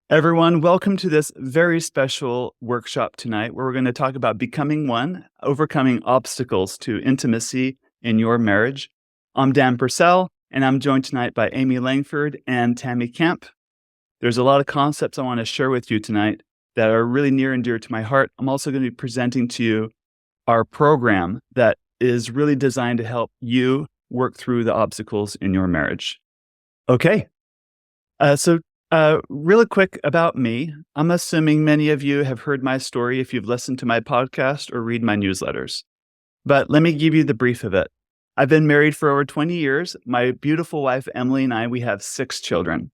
Everyone, welcome to this very special workshop tonight where we're going to talk about becoming one, overcoming obstacles to intimacy in your marriage. I'm Dan Purcell, and I'm joined tonight by Amy Langford and Tammy Camp. There's a lot of concepts I want to share with you tonight that are really near and dear to my heart. I'm also going to be presenting to you our program that is really designed to help you work through the obstacles in your marriage. Okay, really quick about me. I'm assuming many of you have heard my story if you've listened to my podcast or read my newsletters. But let me give you the brief of it. I've been married for over 20 years. My beautiful wife, Emily, and I, we have 6 children.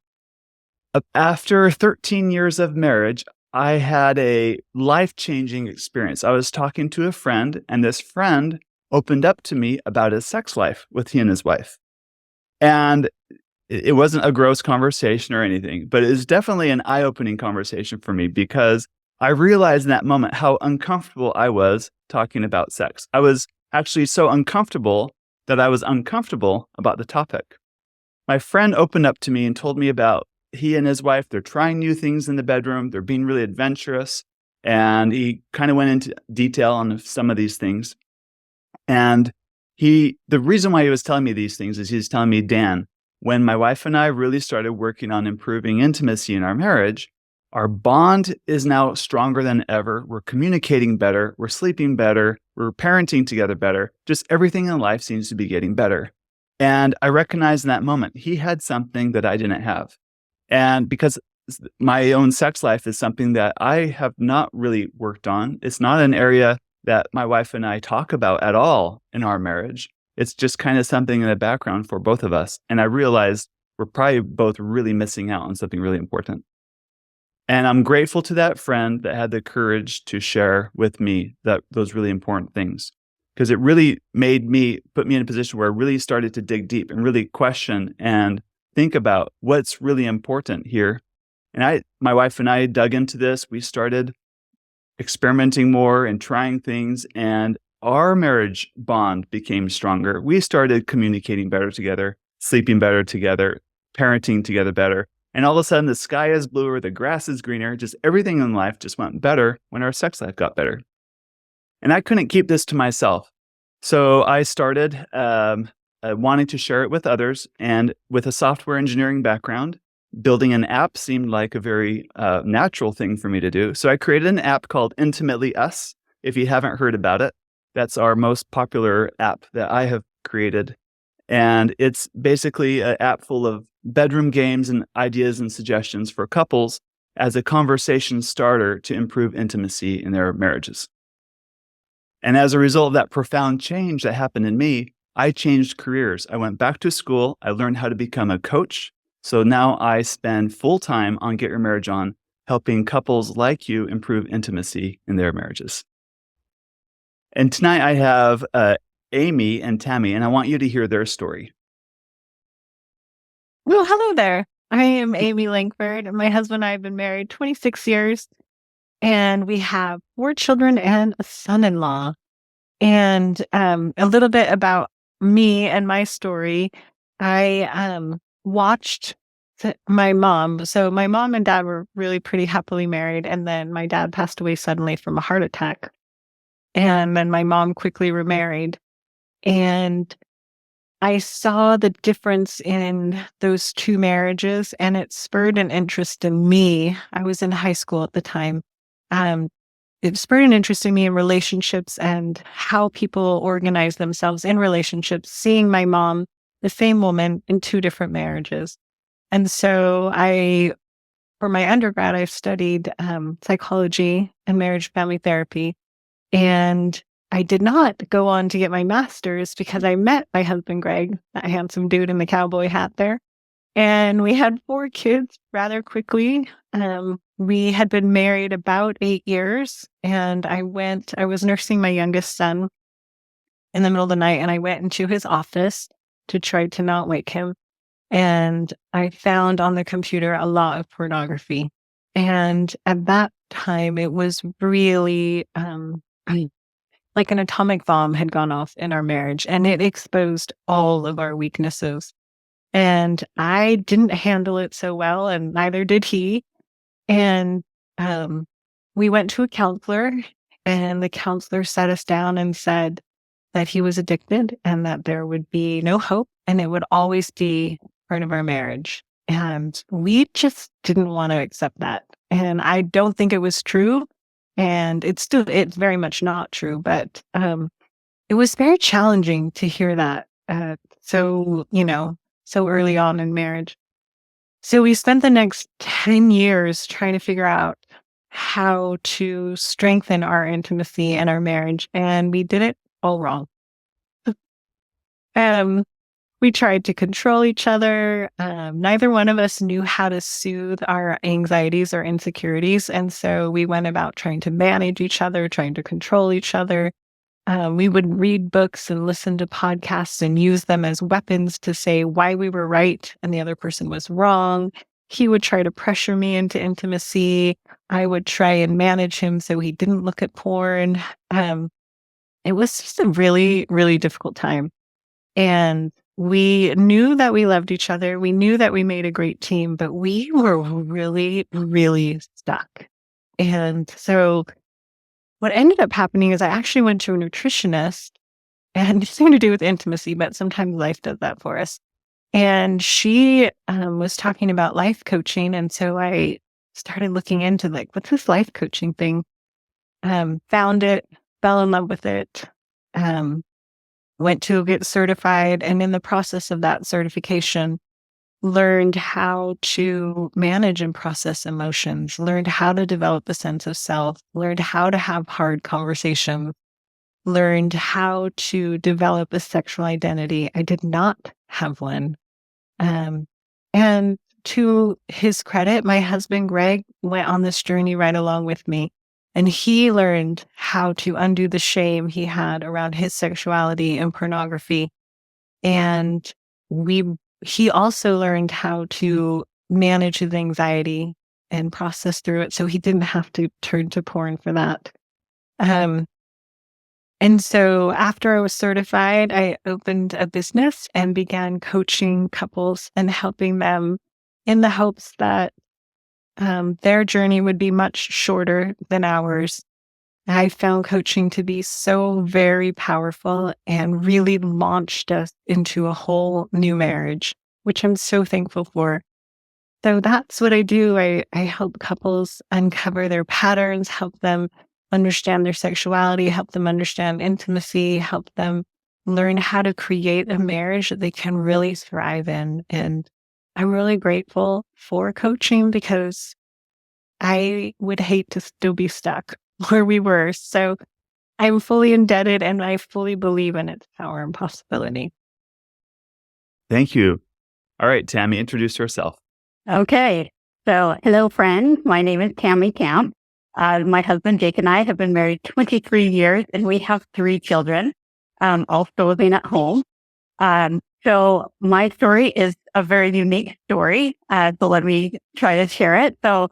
After 13 years of marriage, I had a life-changing experience. I was talking to a friend, and this friend opened up to me about his sex life with he and his wife. And it wasn't a gross conversation or anything, but it was definitely an eye-opening conversation for me because I realized in that moment how uncomfortable I was talking about sex. I was actually so uncomfortable that I was uncomfortable about the topic. My friend opened up to me and told me about he and his wife. They're trying new things in the bedroom. They're being really adventurous. And he kind of went into detail on some of these things. And the reason why he was telling me these things is he's telling me, Dan, when my wife and I really started working on improving intimacy in our marriage, our bond is now stronger than ever. We're communicating better. We're sleeping better. We're parenting together better. Just everything in life seems to be getting better. And I recognized in that moment, he had something that I didn't have. And because my own sex life is something that I have not really worked on, it's not an area that my wife and I talk about at all in our marriage. It's just kind of something in the background for both of us. And I realized we're probably both really missing out on something really important. And I'm grateful to that friend that had the courage to share with me those really important things, because it really put me in a position where I really started to dig deep and really question and think about what's really important here. And my wife and I dug into this. We started experimenting more and trying things, and our marriage bond became stronger. We started communicating better together, sleeping better together, parenting together better. And all of a sudden, the sky is bluer, the grass is greener, just everything in life just went better when our sex life got better. And I couldn't keep this to myself. So I started wanting to share it with others. And with a software engineering background, building an app seemed like a very natural thing for me to do. So I created an app called Intimately Us. If you haven't heard about it, that's our most popular app that I have created. And it's basically an app full of bedroom games and ideas and suggestions for couples as a conversation starter to improve intimacy in their marriages. And as a result of that profound change that happened in me, I changed careers. I went back to school. I learned how to become a coach. So now I spend full time on Get Your Marriage On, helping couples like you improve intimacy in their marriages. And tonight I have Amy and Tammy, and I want you to hear their story. Well, hello there. I am Amy Langford. My husband and I have been married 26 years, and we have 4 children and a son-in-law. And a little bit about me and my story. I watched my mom. So my mom and dad were really pretty happily married, and then my dad passed away suddenly from a heart attack. And then my mom quickly remarried. And I saw the difference in those 2 marriages, and it spurred an interest in me. I was in high school at the time. It spurred an interest in me in relationships and how people organize themselves in relationships, seeing my mom, the same woman, in 2 different marriages. And so for my undergrad, I studied psychology and marriage family therapy. And I did not go on to get my master's because I met my husband, Greg, that handsome dude in the cowboy hat there. And we had 4 kids rather quickly. We had been married about 8 years, and I was nursing my youngest son in the middle of the night, and I went into his office to try to not wake him. And I found on the computer a lot of pornography. And at that time, it was really like an atomic bomb had gone off in our marriage, and it exposed all of our weaknesses. And I didn't handle it so well, and neither did he. And um, we went to a counselor, and the counselor sat us down and said that he was addicted and that there would be no hope and it would always be part of our marriage. And we just didn't want to accept that. And I don't think it was true. And it's very much not true. But it was very challenging to hear that. So early on in marriage. So we spent the next 10 years trying to figure out how to strengthen our intimacy and our marriage. And we did it all wrong. Um, we tried to control each other. Neither one of us knew how to soothe our anxieties or insecurities. And so we went about trying to manage each other, trying to control each other. We would read books and listen to podcasts and use them as weapons to say why we were right and the other person was wrong. He would try to pressure me into intimacy. I would try and manage him so he didn't look at porn. It was just a really, really difficult time. And we knew that we loved each other. We knew that we made a great team, but we were really, really stuck. And so what ended up happening is I actually went to a nutritionist, and it's nothing to do with intimacy, but sometimes life does that for us. And she was talking about life coaching. And so I started looking into what's this life coaching thing? Found it, fell in love with it, went to get certified. And in the process of that certification, learned how to manage and process emotions, learned how to develop a sense of self, learned how to have hard conversations, learned how to develop a sexual identity. I did not have one. And to his credit, my husband, Greg, went on this journey right along with me. And he learned how to undo the shame he had around his sexuality and pornography. And he also learned how to manage his anxiety and process through it so he didn't have to turn to porn for that. And so after I was certified, I opened a business and began coaching couples and helping them in the hopes that their journey would be much shorter than ours. I found coaching to be so very powerful and really launched us into a whole new marriage, which I'm so thankful for. So that's what I do. I help couples uncover their patterns, help them understand their sexuality, help them understand intimacy, help them learn how to create a marriage that they can really thrive in. And I'm really grateful for coaching because I would hate to still be stuck where we were. So I'm fully indebted and I fully believe in its power and possibility. Thank you. All right, Tammy, introduce yourself. Okay. So, hello, friends. My name is Tammy Camp. My husband, Jake, and I have been married 23 years, and we have 3 children, all still living at home. So my story is a very unique story. So let me try to share it. So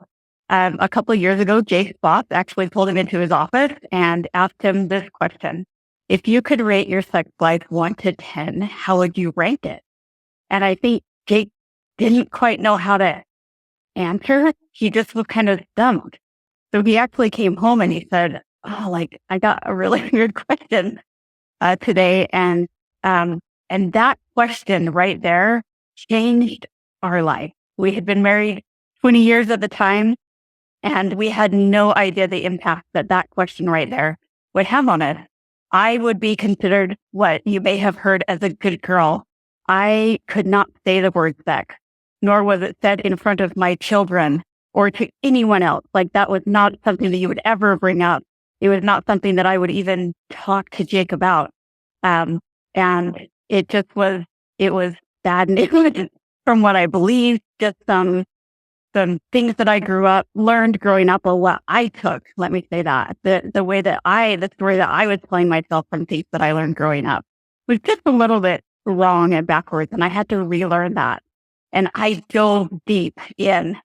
a couple of years ago, Jake's boss actually pulled him into his office and asked him this question. If you could rate your sex life 1 to 10, how would you rank it? And I think Jake didn't quite know how to answer. He just was kind of stumped. So he actually came home and he said, I got a really weird question today. And that question right there changed our life. We had been married 20 years at the time, and we had no idea the impact that question right there would have on it. I would be considered what you may have heard as a good girl. I could not say the word sex, nor was it said in front of my children or to anyone else. That was not something that you would ever bring up. It was not something that I would even talk to Jake about. And it was bad news from what I believed, just some things that I learned growing up, or what I took, let me say that. The story that I was telling myself from things that I learned growing up was just a little bit wrong and backwards. And I had to relearn that. And I dove deep in.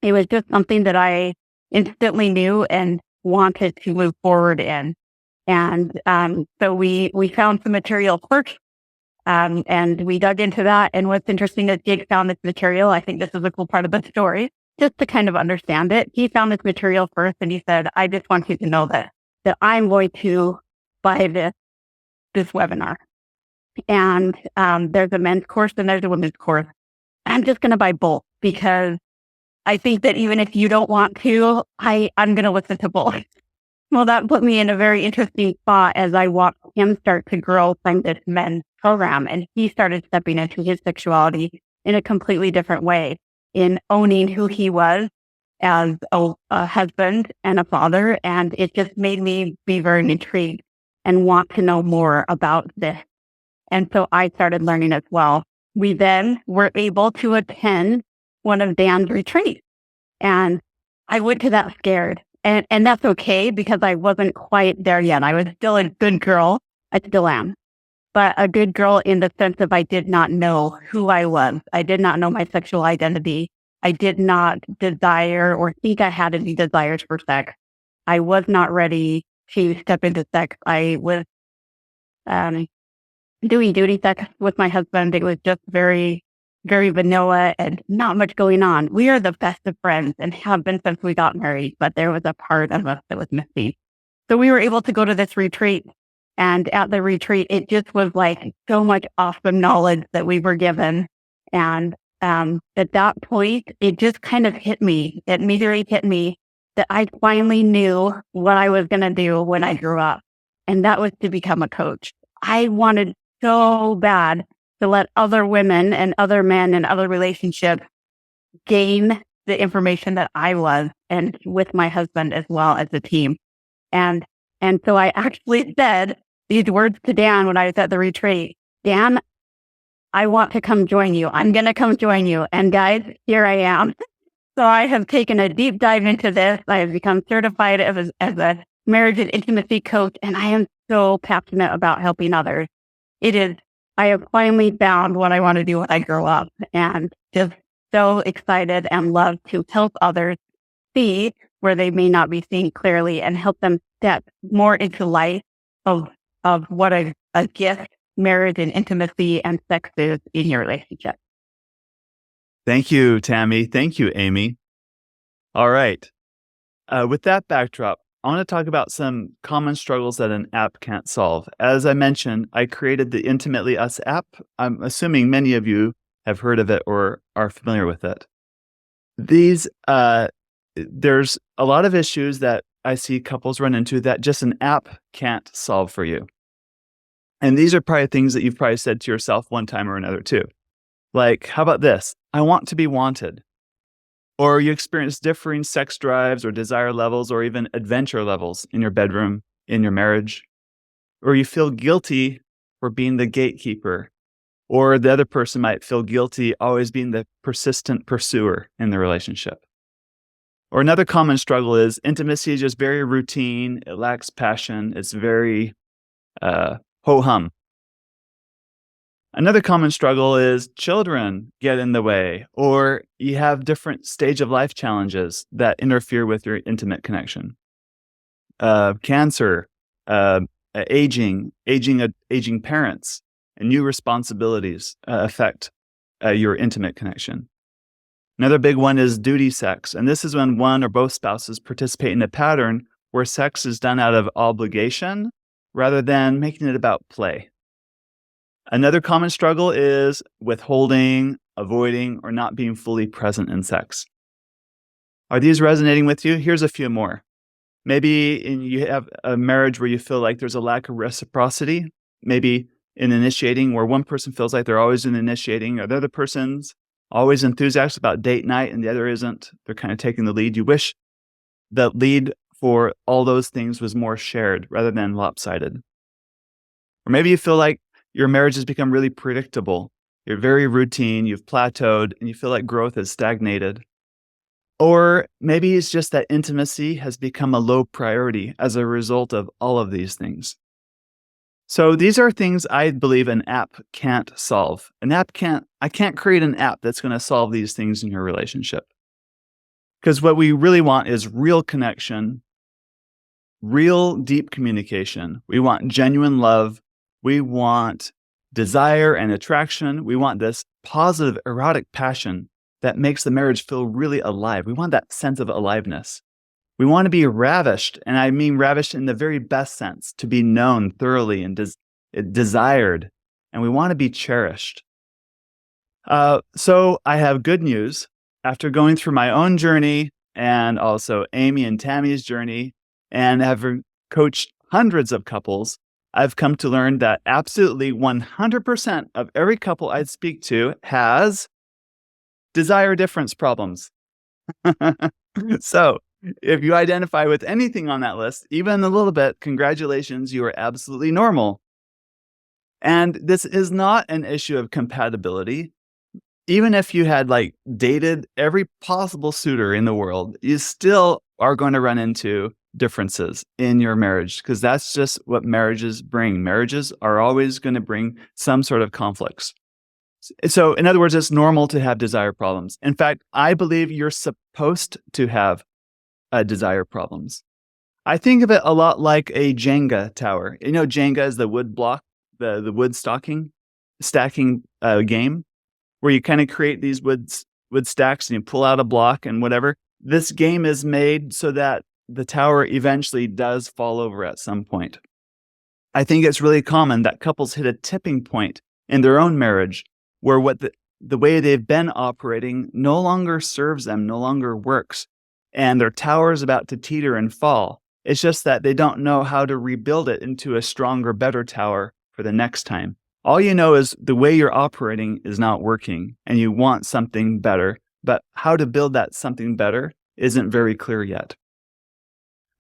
It was just something that I instantly knew and wanted to move forward in. And so we found some material first, and we dug into that. And what's interesting is Jake found this material. I think this is a cool part of the story. just to kind of understand it. He found this material first and he said, I just want you to know that I'm going to buy this webinar. And there's a men's course and there's a women's course. I'm just going to buy both because I think that even if you don't want to, I'm going to listen to both. Well, that put me in a very interesting spot as I watched him start to grow from this men's program. And he started stepping into his sexuality in a completely different way, in owning who he was as a husband and a father. And it just made me be very intrigued and want to know more about this. And so I started learning as well. We then were able to attend one of Dan's retreats. And I went to that scared. And that's okay because I wasn't quite there yet. I was still a good girl. I still am. But a good girl in the sense of I did not know who I was. I did not know my sexual identity. I did not desire or think I had any desires for sex. I was not ready to step into sex. I was doing duty sex with my husband. It was just very, very vanilla and not much going on. We are the best of friends and have been since we got married, but there was a part of us that was missing. So we were able to go to this retreat. And at the retreat, it just was like so much awesome knowledge that we were given. And at that point, it just kind of hit me. It immediately hit me that I finally knew what I was going to do when I grew up. And that was to become a coach. I wanted so bad to let other women and other men and other relationships gain the information that I was, and with my husband as well as a team. And so I actually said these words to Dan when I was at the retreat. Dan, I want to come join you. I'm going to come join you. And guys, here I am. So I have taken a deep dive into this. I have become certified as a marriage and intimacy coach, and I am so passionate about helping others. I have finally found what I want to do when I grow up, and just so excited and love to help others see where they may not be seeing clearly and help them step more into life of what a gift marriage and intimacy and sex is in your relationship. Thank you, Tammy. Thank you, Amy. All right. With that backdrop, I want to talk about some common struggles that an app can't solve. As I mentioned, I created the Intimately Us app. I'm assuming many of you have heard of it or are familiar with it. There's a lot of issues that I see couples run into that just an app can't solve for you. And these are probably things that you've probably said to yourself one time or another too. Like, how about this? I want to be wanted. Or you experience differing sex drives or desire levels or even adventure levels in your bedroom, in your marriage. Or you feel guilty for being the gatekeeper. Or the other person might feel guilty always being the persistent pursuer in the relationship. Or another common struggle is intimacy is just very routine. It lacks passion. It's very ho-hum. Another common struggle is children get in the way, or you have different stage of life challenges that interfere with your intimate connection. Cancer, aging parents, and new responsibilities affect your intimate connection. Another big one is duty sex, and this is when one or both spouses participate in a pattern where sex is done out of obligation rather than making it about play. Another common struggle is withholding, avoiding, or not being fully present in sex. Are these resonating with you? Here's a few more. Maybe you have a marriage where you feel like there's a lack of reciprocity. Maybe in initiating, where one person feels like they're always in initiating, or the other person's always enthusiastic about date night and the other isn't. They're kind of taking the lead. You wish the lead for all those things was more shared rather than lopsided. Or maybe you feel like your marriage has become really predictable. You're very routine, you've plateaued, and you feel like growth has stagnated. Or maybe it's just that intimacy has become a low priority as a result of all of these things. So these are things I believe an app can't solve. I can't create an app that's going to solve these things in your relationship. Because what we really want is real connection, real deep communication. We want genuine love. We want desire and attraction. We want this positive erotic passion that makes the marriage feel really alive. We want that sense of aliveness. We want to be ravished, and I mean ravished in the very best sense, to be known thoroughly and desired, and we want to be cherished. So I have good news. After going through my own journey and also Amy and Tammy's journey, and have coached hundreds of couples, I've come to learn that absolutely 100% of every couple I speak to has desire difference problems. So if you identify with anything on that list, even a little bit, congratulations, you are absolutely normal. And this is not an issue of compatibility. Even if you had dated every possible suitor in the world, you still are going to run into differences in your marriage, because that's just what marriages bring. Marriages are always going to bring some sort of conflicts. So in other words, it's normal to have desire problems. In fact, I believe you're supposed to have desire problems. I think of it a lot like a Jenga tower. You know, Jenga is the wood block, the wood stacking game, where you kind of create these wood stacks and you pull out a block and whatever. This game is made so that the tower eventually does fall over at some point. I think it's really common that couples hit a tipping point in their own marriage where the way they've been operating no longer serves them, no longer works, and their tower is about to teeter and fall. It's just that they don't know how to rebuild it into a stronger, better tower for the next time. All you know is the way you're operating is not working and you want something better, but how to build that something better isn't very clear yet.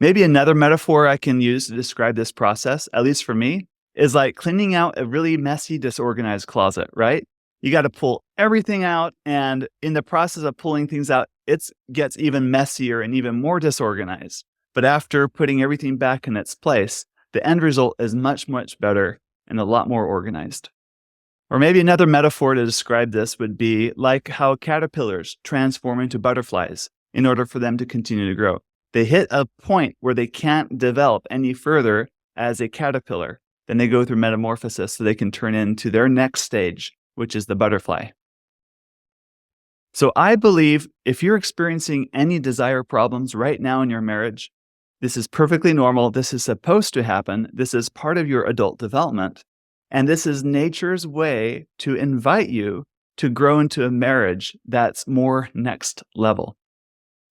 Maybe another metaphor I can use to describe this process, at least for me, is like cleaning out a really messy, disorganized closet, right? You got to pull everything out, and in the process of pulling things out, it gets even messier and even more disorganized. But after putting everything back in its place, the end result is much, much better and a lot more organized. Or maybe another metaphor to describe this would be like how caterpillars transform into butterflies in order for them to continue to grow. They hit a point where they can't develop any further as a caterpillar. Then they go through metamorphosis so they can turn into their next stage, which is the butterfly. So I believe if you're experiencing any desire problems right now in your marriage, this is perfectly normal. This is supposed to happen. This is part of your adult development. And this is nature's way to invite you to grow into a marriage that's more next level.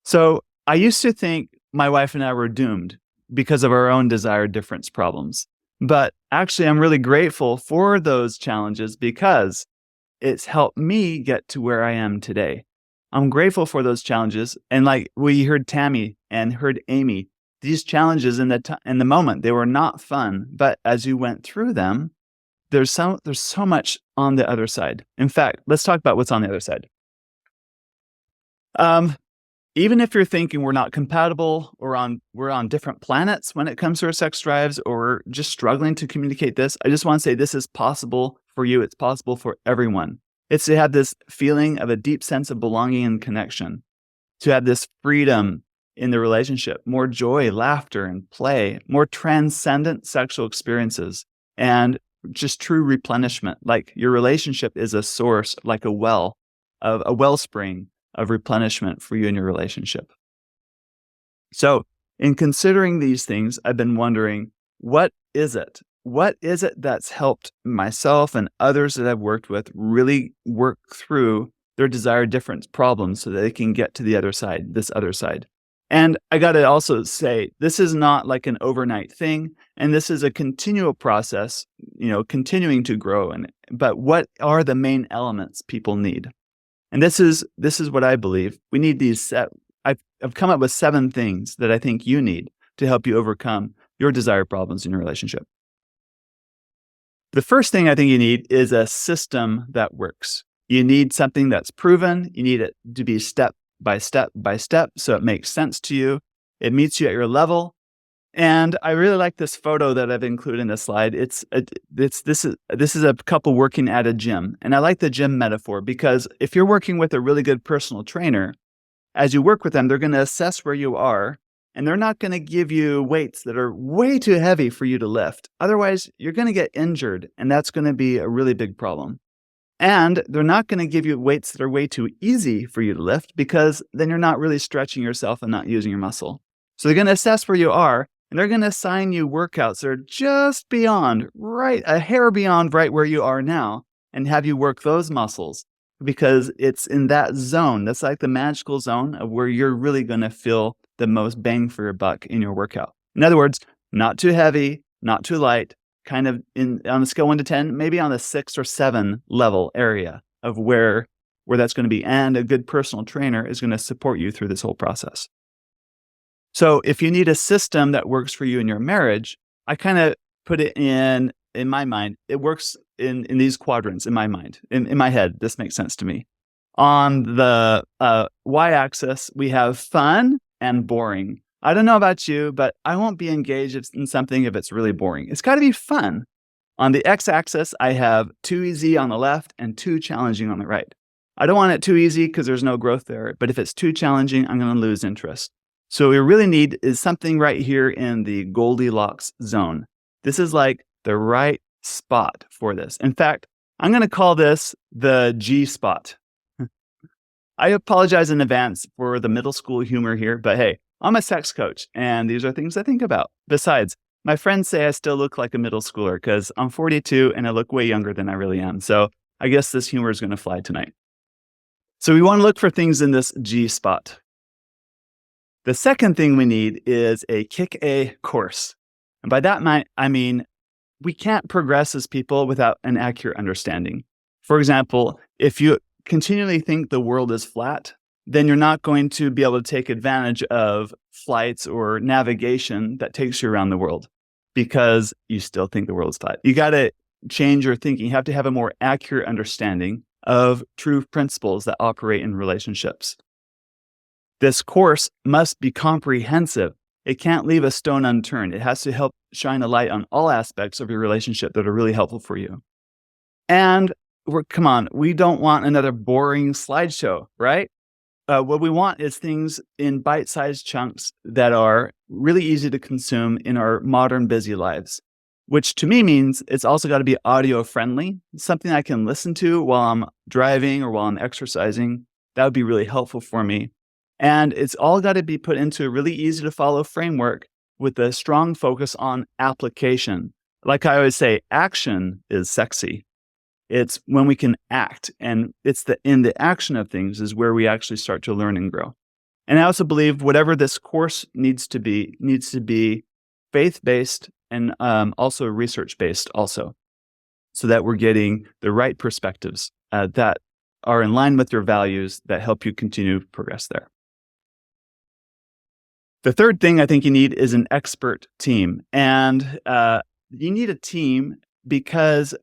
So I used to think my wife and I were doomed because of our own desire difference problems. But actually, I'm really grateful for those challenges because it's helped me get to where I am today. I'm grateful for those challenges. And like we heard Tammy and heard Amy, these challenges in the moment, they were not fun. But as you went through them, there's so much on the other side. In fact, let's talk about what's on the other side. Even if you're thinking we're not compatible or we're on different planets when it comes to our sex drives, or we're just struggling to communicate this, I just want to say this is possible for you. It's possible for everyone. It's to have this feeling of a deep sense of belonging and connection, to have this freedom in the relationship, more joy, laughter, and play, more transcendent sexual experiences, and just true replenishment. Like your relationship is a source, like a wellspring of replenishment for you in your relationship. So in considering these things, I've been wondering, what is it? What is it that's helped myself and others that I've worked with really work through their desire difference problems so that they can get to the other side, this other side? And I got to also say, this is not like an overnight thing, and this is a continual process, continuing to grow. But what are the main elements people need? And this is what I believe. We need these I've come up with 7 things that I think you need to help you overcome your desire problems in your relationship. The first thing I think you need is a system that works. You need something that's proven. You need it to be step by step by step, so it makes sense to you. It meets you at your level. And I really like this photo that I've included in this slide. This is a couple working at a gym. And I like the gym metaphor because if you're working with a really good personal trainer, as you work with them, they're going to assess where you are, and they're not going to give you weights that are way too heavy for you to lift. Otherwise, you're going to get injured, and that's going to be a really big problem. And they're not going to give you weights that are way too easy for you to lift, because then you're not really stretching yourself and not using your muscle. So they're going to assess where you are, and they're going to assign you workouts that are just beyond, right, a hair beyond right where you are now, and have you work those muscles, because it's in that zone. That's like the magical zone of where you're really going to feel the most bang for your buck in your workout. In other words, not too heavy, not too light, kind of on a scale 1 to 10, maybe on the 6 or 7 level area of where that's going to be. And a good personal trainer is going to support you through this whole process. So if you need a system that works for you in your marriage, I kind of put it in my mind. It works in these quadrants in my mind, in my head. This makes sense to me. On the y-axis, we have fun and boring. I don't know about you, but I won't be engaged in something if it's really boring. It's got to be fun. On the x-axis, I have too easy on the left and too challenging on the right. I don't want it too easy because there's no growth there, but if it's too challenging, I'm going to lose interest. So what we really need is something right here in the Goldilocks zone. This is like the right spot for this. In fact, I'm going to call this the G spot. I apologize in advance for the middle school humor here, but hey, I'm a sex coach, and these are things I think about. Besides, my friends say I still look like a middle schooler because I'm 42 and I look way younger than I really am. So I guess this humor is going to fly tonight. So we want to look for things in this G spot. The second thing we need is a kick A course. And by that, I mean, we can't progress as people without an accurate understanding. For example, if you continually think the world is flat, then you're not going to be able to take advantage of flights or navigation that takes you around the world because you still think the world is flat. You got to change your thinking. You have to have a more accurate understanding of true principles that operate in relationships. This course must be comprehensive. It can't leave a stone unturned. It has to help shine a light on all aspects of your relationship that are really helpful for you. And come on, we don't want another boring slideshow, right? What we want is things in bite-sized chunks that are really easy to consume in our modern busy lives, which to me means it's also got to be audio friendly, something I can listen to while I'm driving or while I'm exercising. That would be really helpful for me. And it's all got to be put into a really easy to follow framework with a strong focus on application. Like I always say, action is sexy. It's when we can act, and it's in the action of things is where we actually start to learn and grow. And I also believe whatever this course needs to be faith-based and also research-based also, so that we're getting the right perspectives that are in line with your values that help you continue to progress there. The third thing I think you need is an expert team. And you need a team because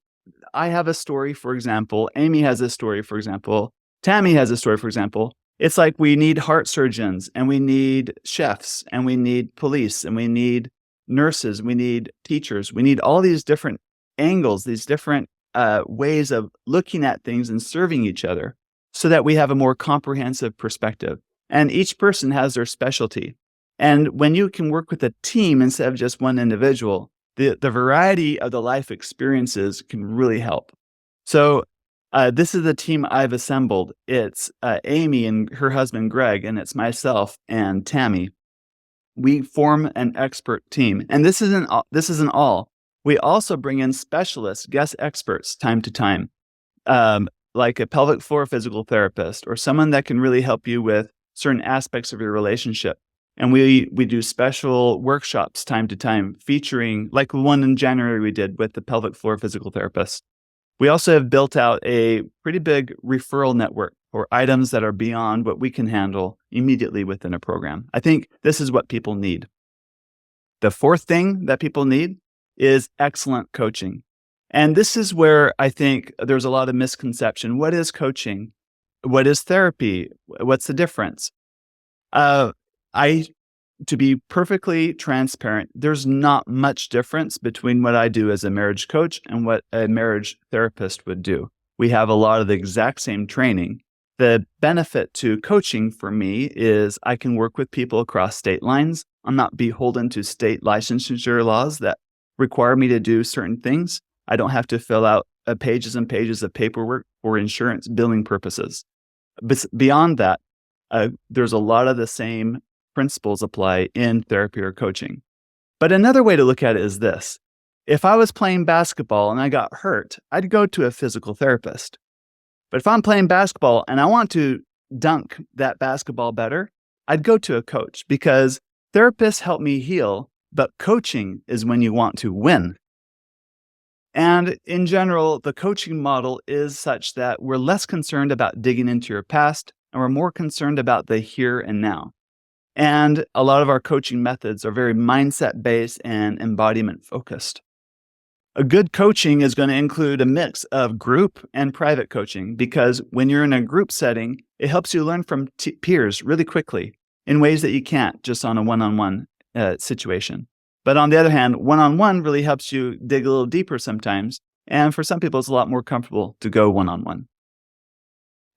I have a story, for example. Amy has a story, for example. Tammy has a story, for example. It's like we need heart surgeons, and we need chefs, and we need police, and we need nurses, we need teachers. We need all these different angles, these different ways of looking at things and serving each other so that we have a more comprehensive perspective. And each person has their specialty. And when you can work with a team instead of just one individual, the variety of the life experiences can really help. So this is the team I've assembled. It's Amy and her husband, Greg, and it's myself and Tammy. We form an expert team. And this isn't all. We also bring in specialists, guest experts, time to time, like a pelvic floor physical therapist or someone that can really help you with certain aspects of your relationship. And we do special workshops time to time featuring, like the one in January we did with the pelvic floor physical therapist. We also have built out a pretty big referral network for items that are beyond what we can handle immediately within a program. I think this is what people need. The fourth thing that people need is excellent coaching. And this is where I think there's a lot of misconception. What is coaching? What is therapy? What's the difference? To be perfectly transparent, there's not much difference between what I do as a marriage coach and what a marriage therapist would do. We have a lot of the exact same training. The benefit to coaching for me is I can work with people across state lines. I'm not beholden to state licensure laws that require me to do certain things. I don't have to fill out pages and pages of paperwork for insurance billing purposes. Beyond that, there's a lot of the same principles apply in therapy or coaching. But another way to look at it is this. If I was playing basketball and I got hurt, I'd go to a physical therapist. But if I'm playing basketball and I want to dunk that basketball better, I'd go to a coach, because therapists help me heal, but coaching is when you want to win. And in general, the coaching model is such that we're less concerned about digging into your past, and we're more concerned about the here and now. And a lot of our coaching methods are very mindset-based and embodiment-focused. A good coaching is going to include a mix of group and private coaching, because when you're in a group setting, it helps you learn from peers really quickly in ways that you can't just on a one-on-one situation. But on the other hand, one-on-one really helps you dig a little deeper sometimes. And for some people, it's a lot more comfortable to go one-on-one.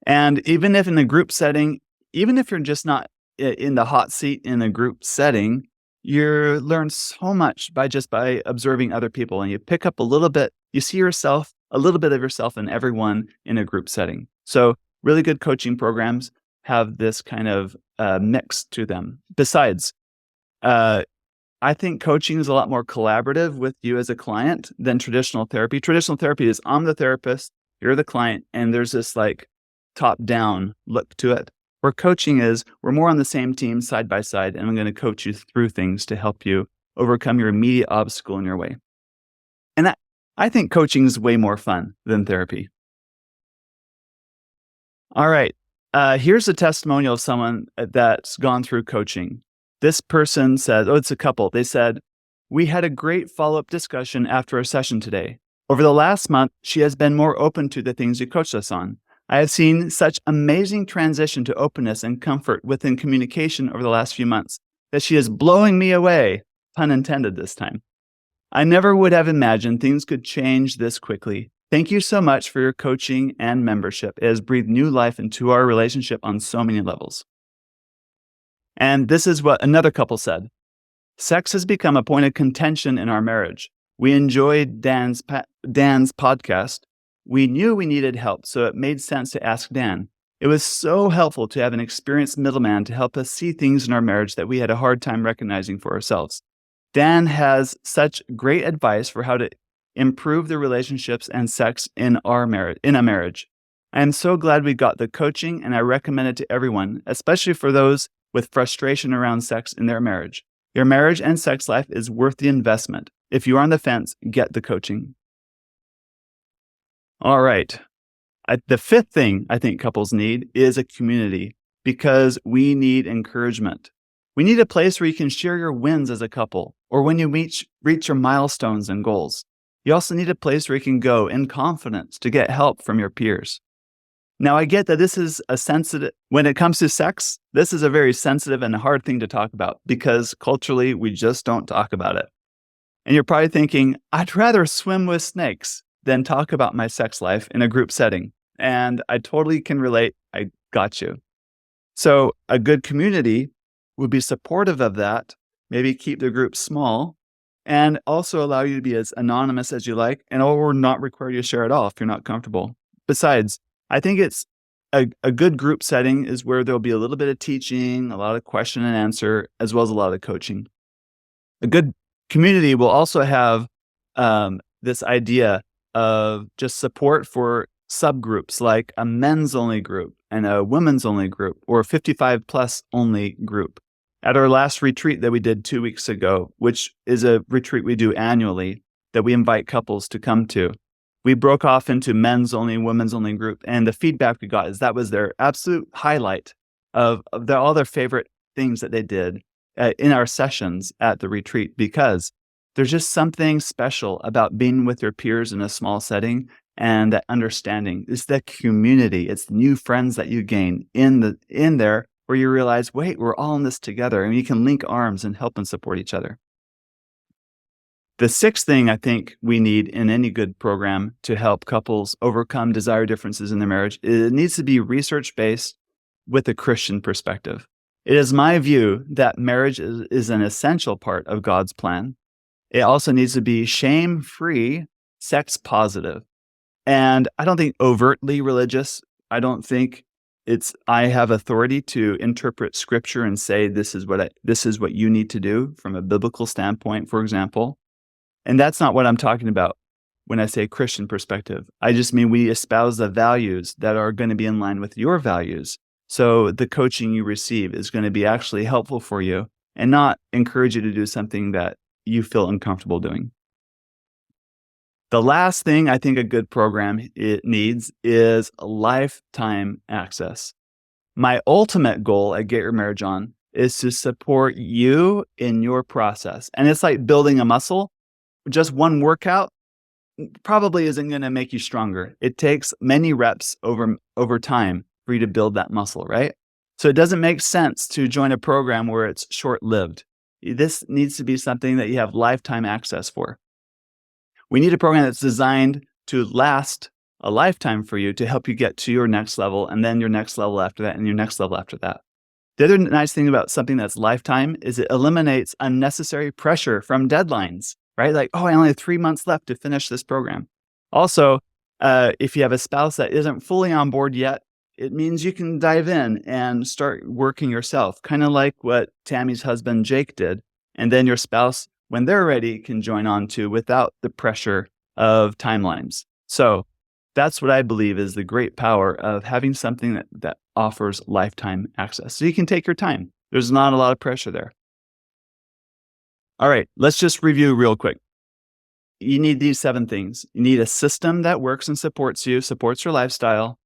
And even if in a group setting, even if you're just not in the hot seat in a group setting, you learn so much by observing other people, and you pick up a little bit, you see a little bit of yourself in everyone in a group setting. So really good coaching programs have this kind of mix to them. Besides, I think coaching is a lot more collaborative with you as a client than traditional therapy. Traditional therapy is I'm the therapist, you're the client, and there's this like top-down look to it. Where coaching is, we're more on the same team side by side, and I'm going to coach you through things to help you overcome your immediate obstacle in your way. And I think coaching is way more fun than therapy. All right. Here's a testimonial of someone that's gone through coaching. This person said, it's a couple. They said, "We had a great follow-up discussion after our session today. Over the last month, she has been more open to the things you coached us on. I have seen such amazing transition to openness and comfort within communication over the last few months that she is blowing me away," pun intended this time. "I never would have imagined things could change this quickly. Thank you so much for your coaching and membership. It has breathed new life into our relationship on so many levels." And this is what another couple said. "Sex has become a point of contention in our marriage. We enjoyed Dan's podcast. We knew we needed help, so it made sense to ask Dan. It was so helpful to have an experienced middleman to help us see things in our marriage that we had a hard time recognizing for ourselves. Dan has such great advice for how to improve the relationships and sex in a marriage. I am so glad we got the coaching, and I recommend it to everyone, especially for those with frustration around sex in their marriage. Your marriage and sex life is worth the investment. If you are on the fence, get the coaching." All right. The fifth thing I think couples need is a community, because we need encouragement. We need a place where you can share your wins as a couple, or when you reach your milestones and goals. You also need a place where you can go in confidence to get help from your peers. Now, I get that this is when it comes to sex, this is a very sensitive and hard thing to talk about, because culturally, we just don't talk about it. And you're probably thinking, I'd rather swim with snakes than talk about my sex life in a group setting. And I totally can relate. I got you. So a good community would be supportive of that, maybe keep the group small, and also allow you to be as anonymous as you like, and or not require you to share at all if you're not comfortable. Besides, I think it's a good group setting is where there'll be a little bit of teaching, a lot of question and answer, as well as a lot of coaching. A good community will also have this idea of just support for subgroups, like a men's only group and a women's only group, or a 55 plus only group. At our last retreat that we did 2 weeks ago, which is a retreat we do annually that we invite couples to come to, we broke off into men's only, women's only group. And the feedback we got is that was their absolute highlight of all their favorite things that they did in our sessions at the retreat, because there's just something special about being with your peers in a small setting, and that understanding. It's the community. It's new friends that you gain in there, where you realize, wait, we're all in this together, and you can link arms and help and support each other. The sixth thing I think we need in any good program to help couples overcome desire differences in their marriage, it needs to be research-based with a Christian perspective. It is my view that marriage is an essential part of God's plan. It also needs to be shame-free, sex-positive. And I don't think overtly religious. I don't think I have authority to interpret scripture and say this is what you need to do from a biblical standpoint, for example. And that's not what I'm talking about when I say Christian perspective. I just mean we espouse the values that are going to be in line with your values. So the coaching you receive is going to be actually helpful for you and not encourage you to do something that you feel uncomfortable doing. The last thing I think a good program needs is lifetime access. My ultimate goal at Get Your Marriage On is to support you in your process. And it's like building a muscle. Just one workout probably isn't going to make you stronger. It takes many reps over time for you to build that muscle, right? So it doesn't make sense to join a program where it's short-lived. This needs to be something that you have lifetime access for. We need a program that's designed to last a lifetime for you to help you get to your next level, and then your next level after that, and your next level after that. The other nice thing about something that's lifetime is it eliminates unnecessary pressure from deadlines, right? Like, oh, I only have 3 months left to finish this program. Also, if you have a spouse that isn't fully on board yet, it means you can dive in and start working yourself, kind of like what Tammy's husband, Jake, did. And then your spouse, when they're ready, can join on too without the pressure of timelines. So that's what I believe is the great power of having something that offers lifetime access. So you can take your time. There's not a lot of pressure there. All right, let's just review real quick. You need these 7 things. You need a system that works and supports you, supports your lifestyle,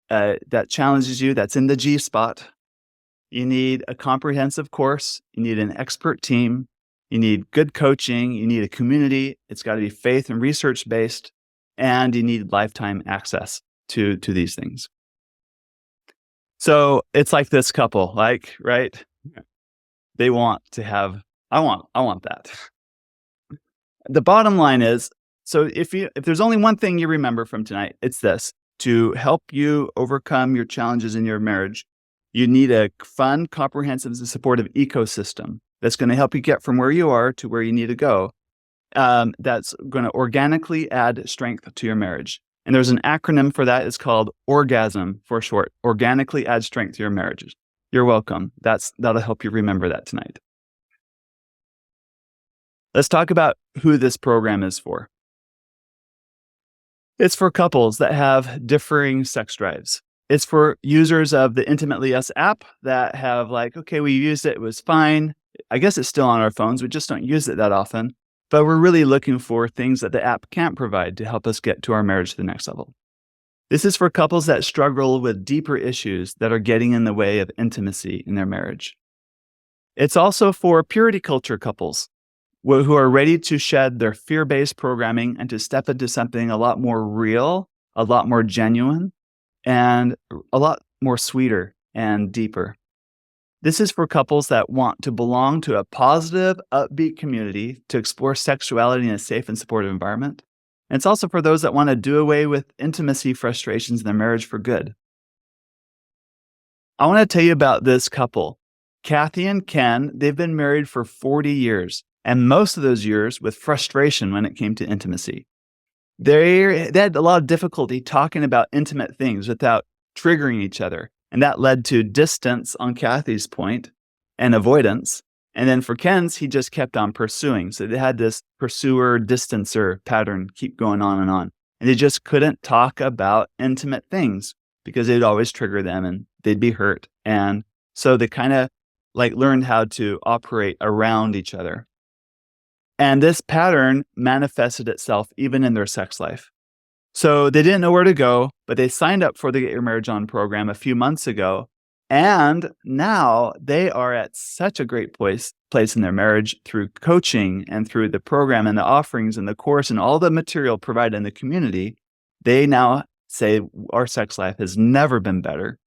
that challenges you, that's in the G spot. You need a comprehensive course. You need an expert team. You need good coaching. You need a community. It's got to be faith and research based. And you need lifetime access to these things. So it's like this couple, right? They want to have, I want that. The bottom line is, so if there's only one thing you remember from tonight, it's this: to help you overcome your challenges in your marriage, you need a fun, comprehensive, and supportive ecosystem that's going to help you get from where you are to where you need to go. That's going to organically add strength to your marriage. And there's an acronym for that. It's called ORGASM for short. Organically add strength to your marriages. You're welcome. That'll help you remember that tonight. Let's talk about who this program is for. It's for couples that have differing sex drives. It's for users of the Intimately Us app that have okay, we used it was fine. I guess it's still on our phones. We just don't use it that often. But we're really looking for things that the app can't provide to help us get to our marriage to the next level. This is for couples that struggle with deeper issues that are getting in the way of intimacy in their marriage. It's also for purity culture couples who are ready to shed their fear-based programming and to step into something a lot more real, a lot more genuine, and a lot more sweeter and deeper. This is for couples that want to belong to a positive, upbeat community to explore sexuality in a safe and supportive environment. And it's also for those that want to do away with intimacy frustrations in their marriage for good. I want to tell you about this couple. Kathy and Ken, they've been married for 40 years, and most of those years with frustration when it came to intimacy. They had a lot of difficulty talking about intimate things without triggering each other. And that led to distance on Kathy's point and avoidance. And then for Ken's, he just kept on pursuing. So they had this pursuer-distancer pattern keep going on. And they just couldn't talk about intimate things because they'd always trigger them and they'd be hurt. And so they kind of learned how to operate around each other. And this pattern manifested itself even in their sex life. So they didn't know where to go, but they signed up for the Get Your Marriage On program a few months ago. And now they are at such a great place in their marriage through coaching and through the program and the offerings and the course and all the material provided in the community. They now say our sex life has never been better.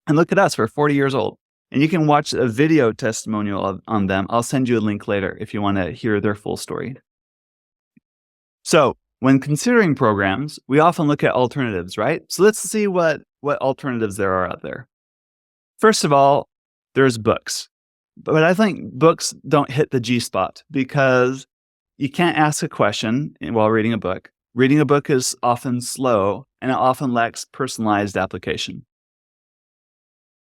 And look at us, we're 40 years old. And you can watch a video testimonial on them. I'll send you a link later if you want to hear their full story. So when considering programs, we often look at alternatives, right? So let's see what alternatives there are out there. First of all, there's books. But I think books don't hit the G spot because you can't ask a question while reading a book. Reading a book is often slow, and it often lacks personalized application.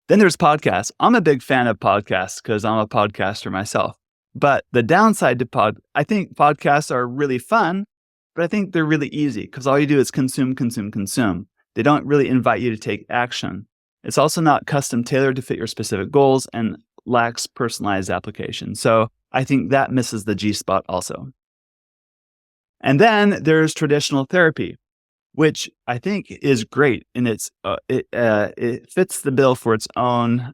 Then there's podcasts. I'm a big fan of podcasts because I'm a podcaster myself. But the downside to I think podcasts are really fun, but I think they're really easy because all you do is consume, consume, consume. They don't really invite you to take action. It's also not custom tailored to fit your specific goals and lacks personalized application. So I think that misses the G spot also. And then there's traditional therapy, which I think is great, and it fits the bill for its own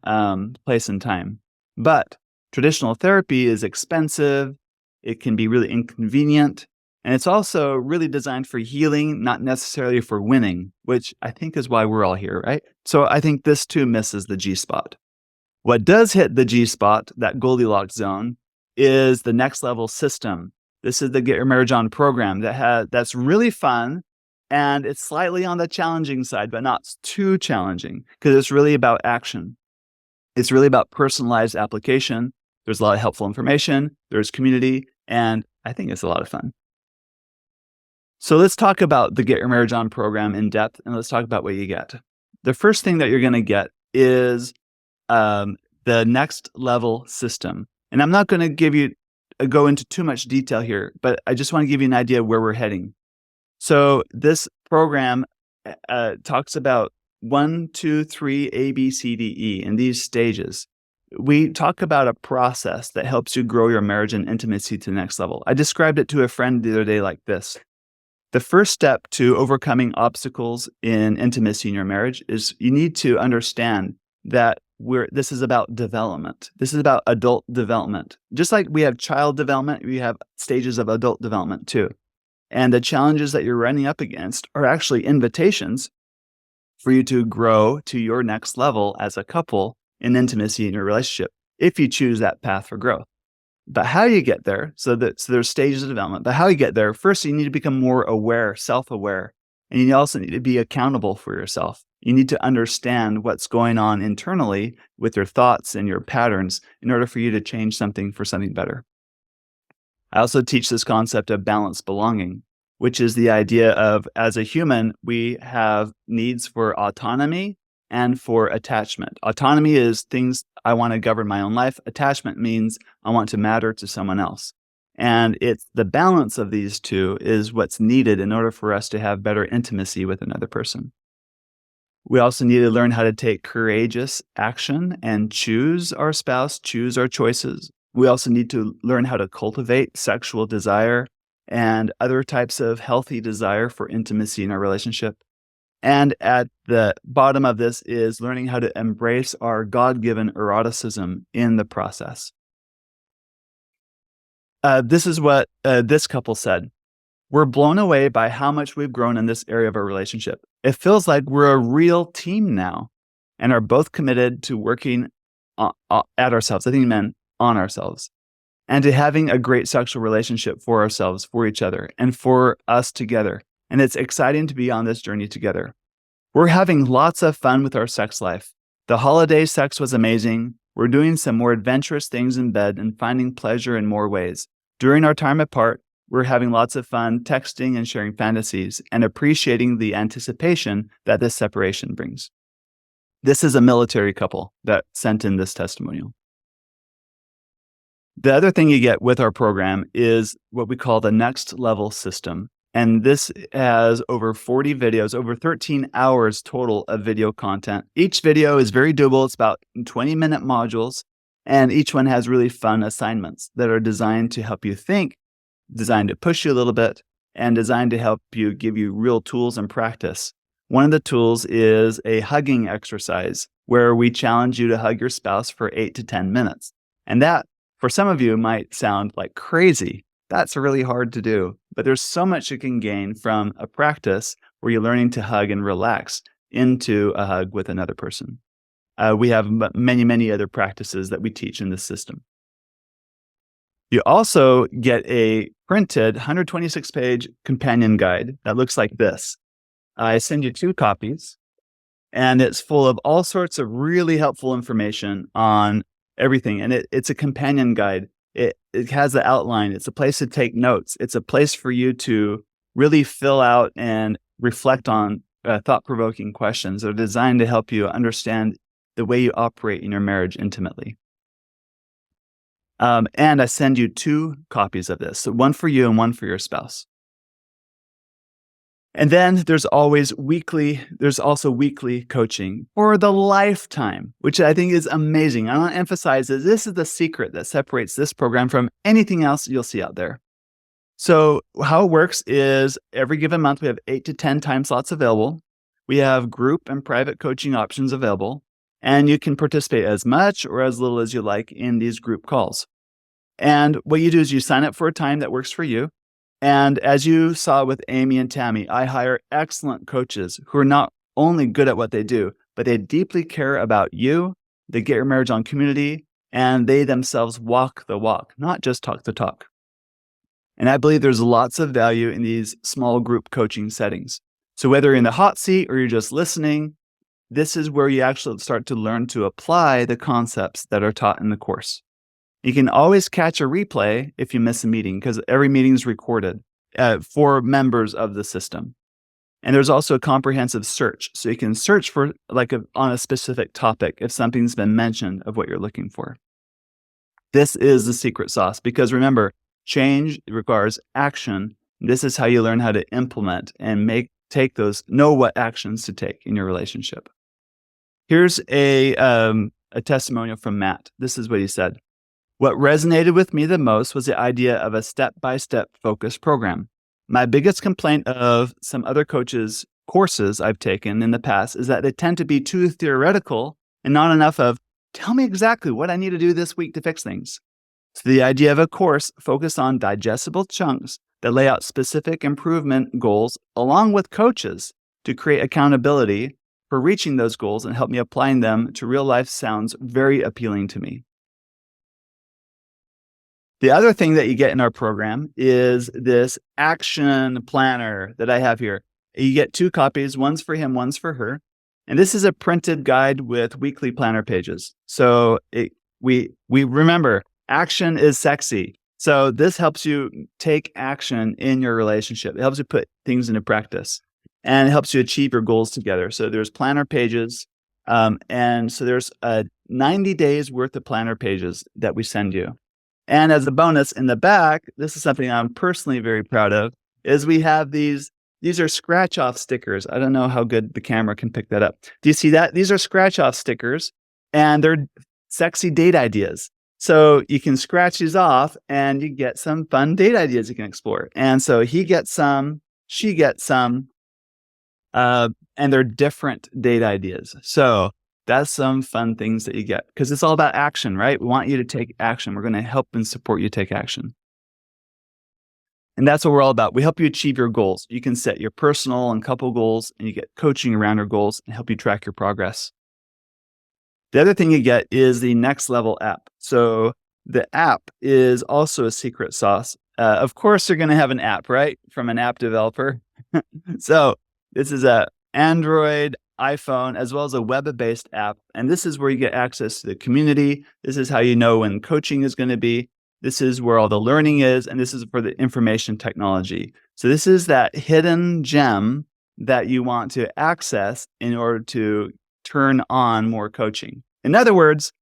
place and time. But traditional therapy is expensive, it can be really inconvenient, and it's also really designed for healing, not necessarily for winning, which I think is why we're all here, right? So I think this too misses the G spot. What does hit the G spot, that Goldilocks zone, is the next level system. This is the Get Your Marriage On program that's really fun, and it's slightly on the challenging side, but not too challenging because it's really about action. It's really about personalized application. There's a lot of helpful information, there's community, and I think it's a lot of fun. So let's talk about the Get Your Marriage On program in depth, and let's talk about what you get. The first thing that you're going to get is the next level system. And I'm not going to go into too much detail here, but I just want to give you an idea of where we're heading. So this program talks about 1, 2, 3, A, B, C, D, E in these stages. We talk about a process that helps you grow your marriage and intimacy to the next level. I described it to a friend the other day like this. The first step to overcoming obstacles in intimacy in your marriage is you need to understand that this is about development. This is about adult development. Just like we have child development, we have stages of adult development too. And the challenges that you're running up against are actually invitations for you to grow to your next level as a couple in intimacy in your relationship, if you choose that path for growth. But how you get there, so there's stages of development, but how you get there, first you need to become more aware, self-aware, and you also need to be accountable for yourself. You need to understand what's going on internally with your thoughts and your patterns in order for you to change something for something better. I also teach this concept of balanced belonging, which is the idea of, as a human, we have needs for autonomy and for attachment. Autonomy is things I want to govern my own life. Attachment means I want to matter to someone else. And it's the balance of these two is what's needed in order for us to have better intimacy with another person. We also need to learn how to take courageous action and choose our spouse, choose our choices. We also need to learn how to cultivate sexual desire and other types of healthy desire for intimacy in our relationship. And at the bottom of this is learning how to embrace our God-given eroticism in the process. This is what this couple said. We're blown away by how much we've grown in this area of our relationship. It feels like we're a real team now and are both committed to working at ourselves. I think he meant on ourselves, and to having a great sexual relationship for ourselves, for each other, and for us together. And it's exciting to be on this journey together. We're having lots of fun with our sex life. The holiday sex was amazing. We're doing some more adventurous things in bed and finding pleasure in more ways. During our time apart, we're having lots of fun texting and sharing fantasies and appreciating the anticipation that this separation brings. This is a military couple that sent in this testimonial. The other thing you get with our program is what we call the next level system. And this has over 40 videos, over 13 hours total of video content. Each video is very doable. It's about 20-minute modules, and each one has really fun assignments that are designed to help you think, designed to push you a little bit, and designed to help you give you real tools and practice. One of the tools is a hugging exercise where we challenge you to hug your spouse for 8 to 10 minutes. And that, for some of you, might sound like crazy. That's really hard to do, but there's so much you can gain from a practice where you're learning to hug and relax into a hug with another person. We have many, many other practices that we teach in this system. You also get a printed 126-page companion guide that looks like this. I send you 2 copies, and it's full of all sorts of really helpful information on everything. And it's a companion guide. It has the outline. It's a place to take notes. It's a place for you to really fill out and reflect on thought-provoking questions that are designed to help you understand the way you operate in your marriage intimately. And I send you 2 copies of this, so one for you and one for your spouse. And then there's also weekly coaching for the lifetime, which I think is amazing. I want to emphasize that this is the secret that separates this program from anything else you'll see out there. So how it works is every given month, we have 8 to 10 time slots available. We have group and private coaching options available, and you can participate as much or as little as you like in these group calls. And what you do is you sign up for a time that works for you. And as you saw with Amy and Tammy, I hire excellent coaches who are not only good at what they do, but they deeply care about you, they get your marriage on community, and they themselves walk the walk, not just talk the talk. And I believe there's lots of value in these small group coaching settings. So whether you're in the hot seat or you're just listening, this is where you actually start to learn to apply the concepts that are taught in the course. You can always catch a replay if you miss a meeting, because every meeting is recorded for members of the system. And there's also a comprehensive search. So you can search for on a specific topic if something's been mentioned of what you're looking for. This is the secret sauce, because remember, change requires action. This is how you learn how to implement and know what actions to take in your relationship. Here's a testimonial from Matt. This is what he said. What resonated with me the most was the idea of a step-by-step focused program. My biggest complaint of some other coaches' courses I've taken in the past is that they tend to be too theoretical and not enough of, tell me exactly what I need to do this week to fix things. So the idea of a course focused on digestible chunks that lay out specific improvement goals along with coaches to create accountability for reaching those goals and help me applying them to real life sounds very appealing to me. The other thing that you get in our program is this action planner that I have here. You get 2 copies, one's for him, one's for her. And this is a printed guide with weekly planner pages. So we remember, action is sexy. So this helps you take action in your relationship. It helps you put things into practice and it helps you achieve your goals together. So there's planner pages. And so there's 90 days worth of planner pages that we send you. And as a bonus in the back, this is something I'm personally very proud of, is we have these are scratch-off stickers. I don't know how good the camera can pick that up. Do you see that? These are scratch-off stickers, and they're sexy date ideas. So you can scratch these off, and you get some fun date ideas you can explore. And so he gets some, she gets some, and they're different date ideas. So that's some fun things that you get, because it's all about action, right? We want you to take action. We're going to help and support you take action. And that's what we're all about. We help you achieve your goals. You can set your personal and couple goals, and you get coaching around your goals and help you track your progress. The other thing you get is the Next Level app. So the app is also a secret sauce. Of course, you're going to have an app, right? From an app developer. So this is a Android, iPhone, as well as a web-based app. And this is where you get access to the community. This is how you know when coaching is going to be. This is where all the learning is. And this is for the information technology. So this is that hidden gem that you want to access in order to turn on more coaching. In other words,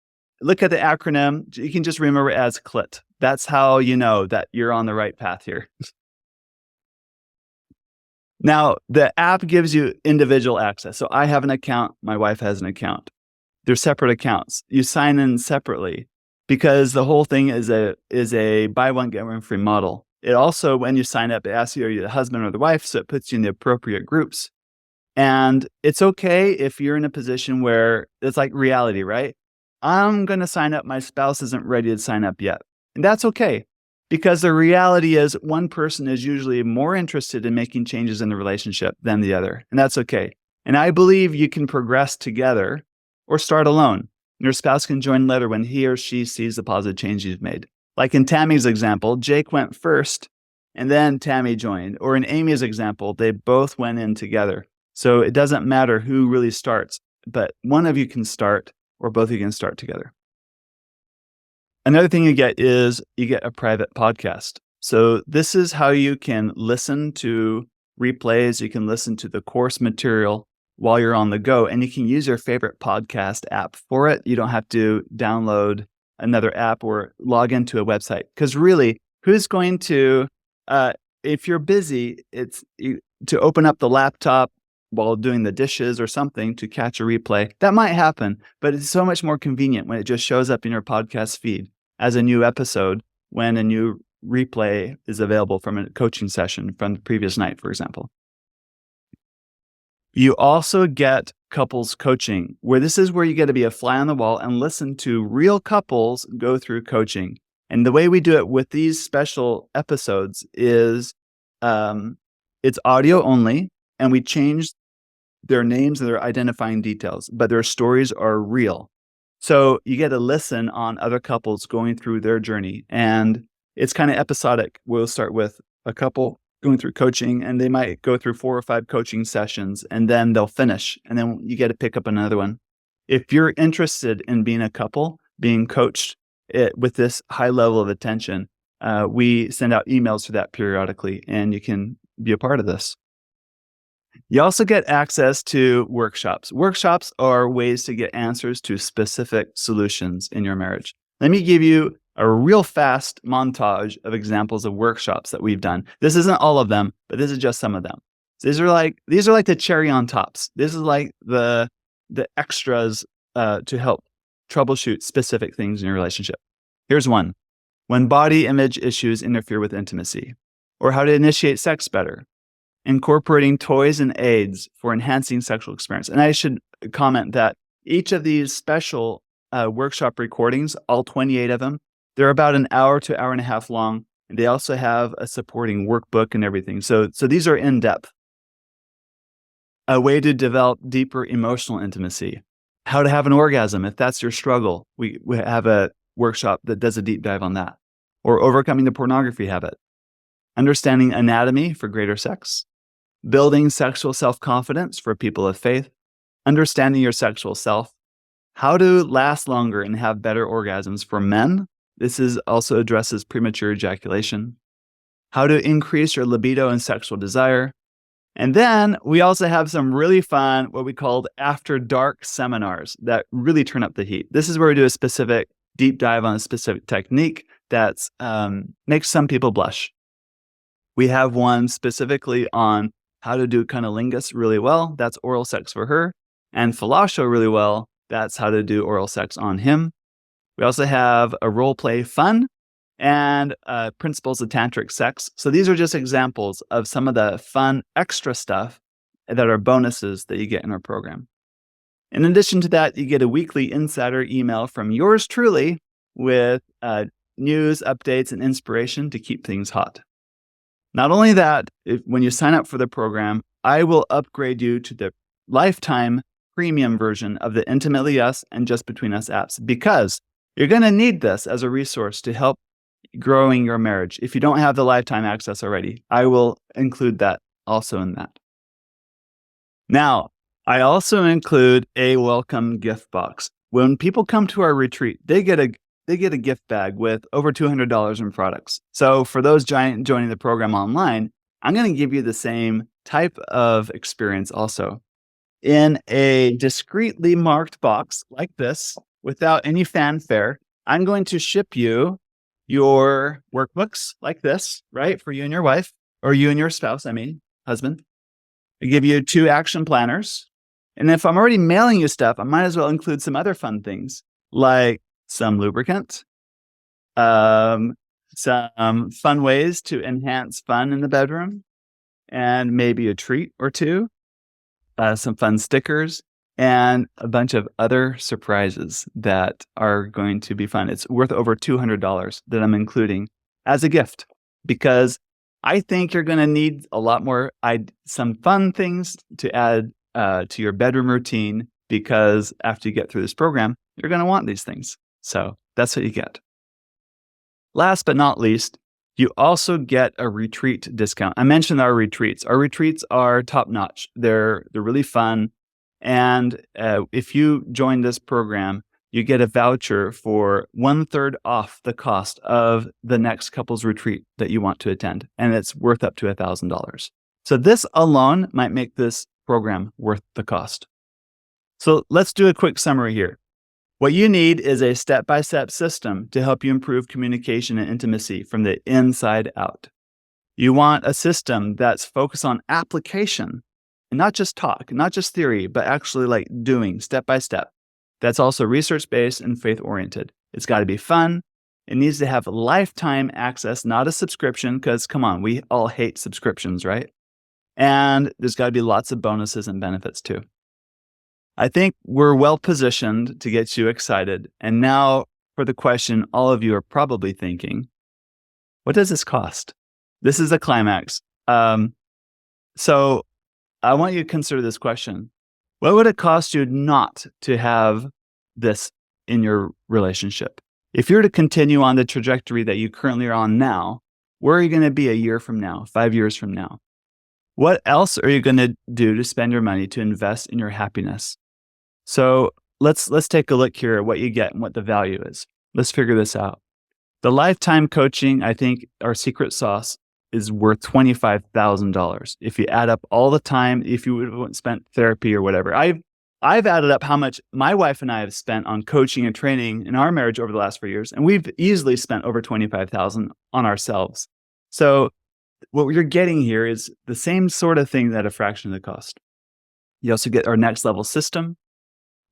look at the acronym. You can just remember it as CLIT. That's how you know that you're on the right path here. Now, the app gives you individual access. So I have an account. My wife has an account. They're separate accounts. You sign in separately because the whole thing is a buy one, get one free model. It also, when you sign up, it asks you, are you the husband or the wife? So it puts you in the appropriate groups. And it's okay if you're in a position where it's like reality, right? I'm going to sign up. My spouse isn't ready to sign up yet. And that's okay. Because the reality is one person is usually more interested in making changes in the relationship than the other. And that's okay. And I believe you can progress together or start alone. Your spouse can join later when he or she sees the positive change you've made. Like in Tammy's example, Jake went first and then Tammy joined. Or in Amy's example, they both went in together. So it doesn't matter who really starts, but one of you can start or both of you can start together. Another thing you get is you get a private podcast. So this is how you can listen to replays. You can listen to the course material while you're on the go, and you can use your favorite podcast app for it. You don't have to download another app or log into a website, because really, who's going to, if you're busy, to open up the laptop while doing the dishes or something to catch a replay. That might happen, but it's so much more convenient when it just shows up in your podcast feed as a new episode when a new replay is available from a coaching session from the previous night, for example. You also get couples coaching, where this is where you get to be a fly on the wall and listen to real couples go through coaching. And the way we do it with these special episodes is it's audio only, and we change their names and their identifying details, but their stories are real. So you get to listen on other couples going through their journey, and it's kind of episodic. We'll start with a couple going through coaching, and they might go through 4 or 5 coaching sessions, and then they'll finish, and then you get to pick up another one. If you're interested in being a couple, being coached with this high level of attention, we send out emails for that periodically, and you can be a part of this. You also get access to workshops. Workshops are ways to get answers to specific solutions in your marriage. Let me give you a real fast montage of examples of workshops that we've done. This isn't all of them, but this is just some of them. These are like the cherry on tops. This is like the extras to help troubleshoot specific things in your relationship. Here's one: when body image issues interfere with intimacy, or how to initiate sex better, incorporating toys and aids for enhancing sexual experience. And I should comment that each of these special workshop recordings, all 28 of them, they're about an hour to hour and a half long. And they also have a supporting workbook and everything. So these are in depth. A way to develop deeper emotional intimacy, how to have an orgasm if that's your struggle. We have a workshop that does a deep dive on that. Or overcoming the pornography habit, understanding anatomy for greater sex, building sexual self-confidence for people of faith, understanding your sexual self, how to last longer and have better orgasms for men. This also addresses premature ejaculation, how to increase your libido and sexual desire. And then we also have some really fun, what we called after dark seminars that really turn up the heat. This is where we do a specific deep dive on a specific technique that makes some people blush. We have one specifically on how to do cunnilingus really well. That's oral sex for her. And fellatio really well. That's how to do oral sex on him. We also have a role play fun and principles of tantric sex. So these are just examples of some of the fun extra stuff that are bonuses that you get in our program. In addition to that, you get a weekly insider email from yours truly with news, updates, and inspiration to keep things hot. Not only that, when you sign up for the program, I will upgrade you to the lifetime premium version of the Intimately Us and Just Between Us apps, because you're going to need this as a resource to help growing your marriage. If you don't have the lifetime access already, I will include that also in that. Now, I also include a welcome gift box. When people come to our retreat, they get a gift bag with over $200 in products. So for those joining the program online, I'm going to give you the same type of experience also. In a discreetly marked box like this, without any fanfare, I'm going to ship you your workbooks like this, right? For you and your wife, or you and your spouse, husband. I give you 2 action planners. And if I'm already mailing you stuff, I might as well include some other fun things, like some lubricant, some fun ways to enhance fun in the bedroom, and maybe a treat or 2, some fun stickers, and a bunch of other surprises that are going to be fun. It's worth over $200 that I'm including as a gift, because I think you're going to need a lot more, some fun things to add to your bedroom routine, because after you get through this program, you're going to want these things. So that's what you get. Last but not least, you also get a retreat discount. I mentioned our retreats. Our retreats are top-notch. They're really fun. And if you join this program, you get a voucher for 1/3 off the cost of the next couples retreat that you want to attend. And it's worth up to $1,000. So this alone might make this program worth the cost. So let's do a quick summary here. What you need is a step-by-step system to help you improve communication and intimacy from the inside out. You want a system that's focused on application and not just talk, not just theory, but actually like doing step by step. That's also research-based and faith-oriented. It's got to be fun. It needs to have lifetime access, not a subscription, because come on, we all hate subscriptions, right? And there's got to be lots of bonuses and benefits too. I think we're well positioned to get you excited. And now for the question all of you are probably thinking, what does this cost? This is a climax. So I want you to consider this question. What would it cost you not to have this in your relationship? If you're to continue on the trajectory that you currently are on now, where are you going to be a year from now, 5 years from now? What else are you going to do to spend your money to invest in your happiness? So let's take a look here at what you get and what the value is. Let's figure this out. The lifetime coaching, I think our secret sauce is worth $25,000. If you add up all the time, if you would have spent therapy or whatever. I've added up how much my wife and I have spent on coaching and training in our marriage over the last 4 years, and we've easily spent over $25,000 on ourselves. So what you're getting here is the same sort of thing at a fraction of the cost. You also get our next level system.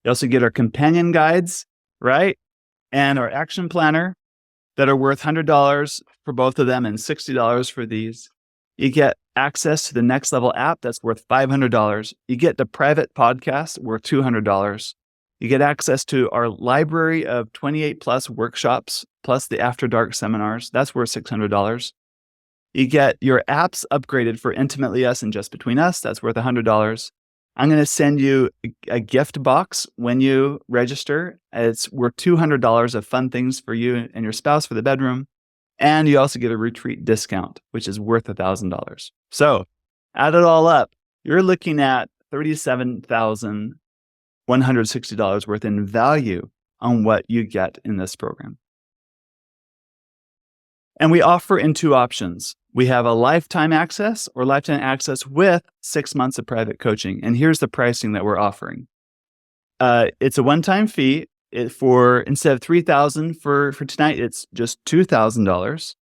You also get our companion guides, right? And our action planner that are worth $100 for both of them and $60 for these. You get access to the next level app that's worth $500. You get the private podcast worth $200. You get access to our library of 28 plus workshops, plus the After Dark seminars. That's worth $600. You get your apps upgraded for Intimately Us and Just Between Us. That's worth $100. I'm going to send you a gift box when you register. It's worth $200 of fun things for you and your spouse for the bedroom. And you also get a retreat discount, which is worth $1,000. So add it all up, you're looking at $37,160 worth in value on what you get in this program. And we offer in two options. We have a lifetime access or lifetime access with 6 months of private coaching. And here's the pricing that we're offering. It's a one-time fee. Instead of $3,000 for tonight, it's just $2,000.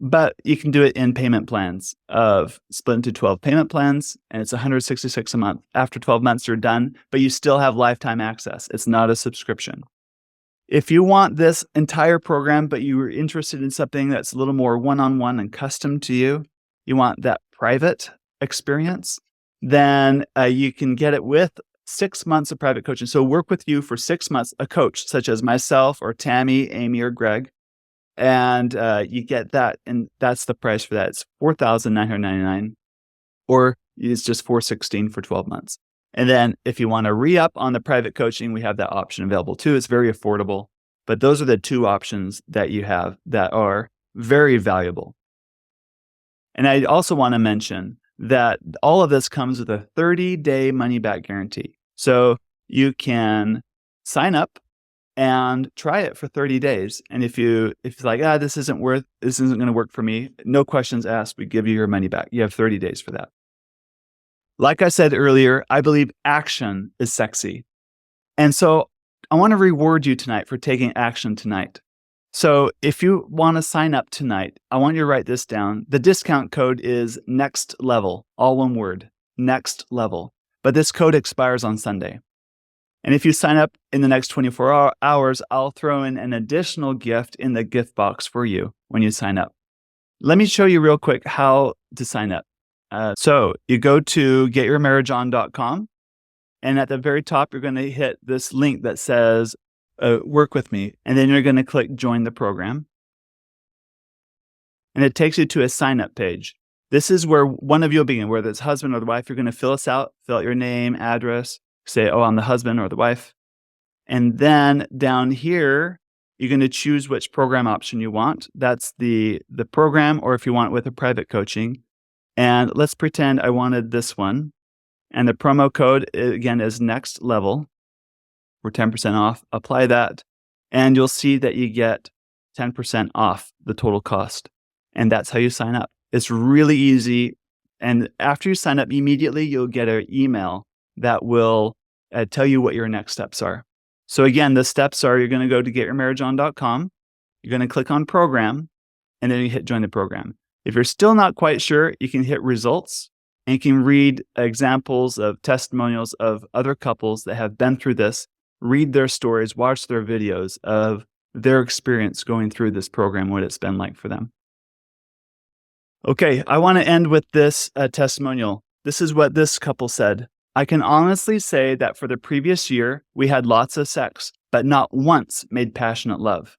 But you can do it in payment plans of split into 12 payment plans, and it's $166 a month. After 12 months, you're done, but you still have lifetime access. It's not a subscription. If you want this entire program, but you were interested in something that's a little more one-on-one and custom to you, you want that private experience, then you can get it with 6 months of private coaching. So work with you for 6 months, a coach such as myself or Tammy, Amy, or Greg, and you get that, and that's the price for that. It's $4,999, or it's just $416 for 12 months. And then if you want to re-up on the private coaching, we have that option available too. It's very affordable, but those are the two options that you have that are very valuable. And I also want to mention that all of this comes with a 30-day money-back guarantee. So you can sign up and try it for 30 days. And if it's like, this isn't going to work for me, no questions asked, we give you your money back. You have 30 days for that. Like I said earlier, I believe action is sexy. And so I want to reward you tonight for taking action tonight. So if you want to sign up tonight, I want you to write this down. The discount code is next level, all one word, next level. But this code expires on Sunday. And if you sign up in the next 24 hours, I'll throw in an additional gift in the gift box for you when you sign up. Let me show you real quick how to sign up. So you go to getyourmarriageon.com, and at the very top, you're going to hit this link that says, work with me. And then you're going to click join the program. And it takes you to a sign up page. This is where one of you will begin, whether it's husband or the wife. You're going to fill out your name, address, say, I'm the husband or the wife. And then down here, you're going to choose which program option you want. That's the program, or if you want it with a private coaching. And let's pretend I wanted this one. And the promo code, again, is next level. for 10% off. Apply that, and you'll see that you get 10% off the total cost. And that's how you sign up. It's really easy. And after you sign up, immediately you'll get an email that will tell you what your next steps are. So again, the steps are, you're going to go to getyourmarriageon.com. You're going to click on program, and then you hit join the program. If you're still not quite sure, you can hit results, and you can read examples of testimonials of other couples that have been through this, read their stories, watch their videos of their experience going through this program, what it's been like for them. Okay, I want to end with this testimonial. This is what this couple said. I can honestly say that for the previous year, we had lots of sex, but not once made passionate love.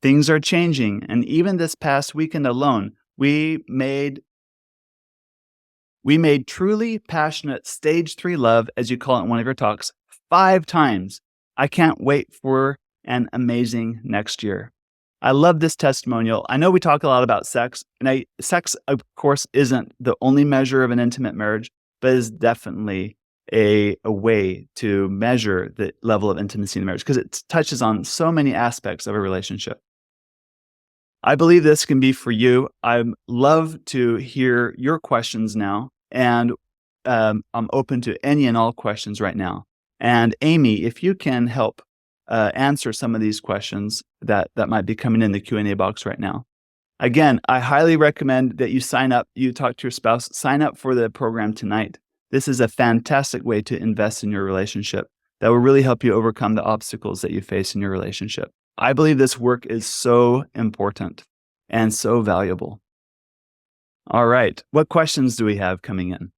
Things are changing, and even this past weekend alone, we made truly passionate stage 3 love, as you call it in one of your talks, 5 times. I can't wait for an amazing next year. I love this testimonial. I know we talk a lot about sex, and sex, of course, isn't the only measure of an intimate marriage, but is definitely a way to measure the level of intimacy in marriage, because it touches on so many aspects of a relationship. I believe this can be for you. I'd love to hear your questions now, and I'm open to any and all questions right now. And Amy, if you can help answer some of these questions that might be coming in the Q&A box right now. Again, I highly recommend that you sign up, you talk to your spouse, sign up for the program tonight. This is a fantastic way to invest in your relationship that will really help you overcome the obstacles that you face in your relationship. I believe this work is so important and so valuable. All right. What questions do we have coming in?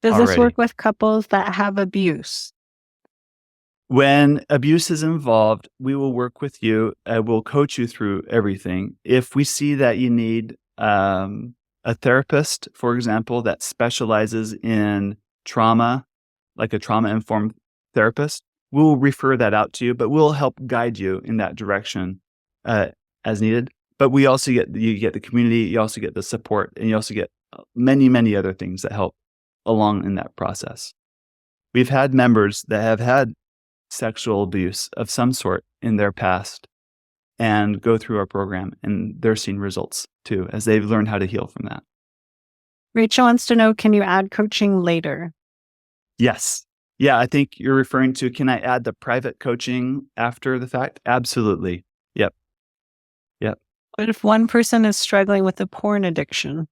Does this work with couples that have abuse? When abuse is involved, we will work with you. We'll coach you through everything. If we see that you need a therapist, for example, that specializes in trauma, like a trauma-informed therapist, we'll refer that out to you, but we'll help guide you in that direction as needed. But you get the community, you also get the support, and you also get many, many other things that help along in that process. We've had members that have had sexual abuse of some sort in their past and go through our program, and they're seeing results too, as they've learned how to heal from that. Rachel wants to know, can you add coaching later? Yes. Yeah, I think you're referring to, can I add the private coaching after the fact? Absolutely. Yep. What if one person is struggling with a porn addiction?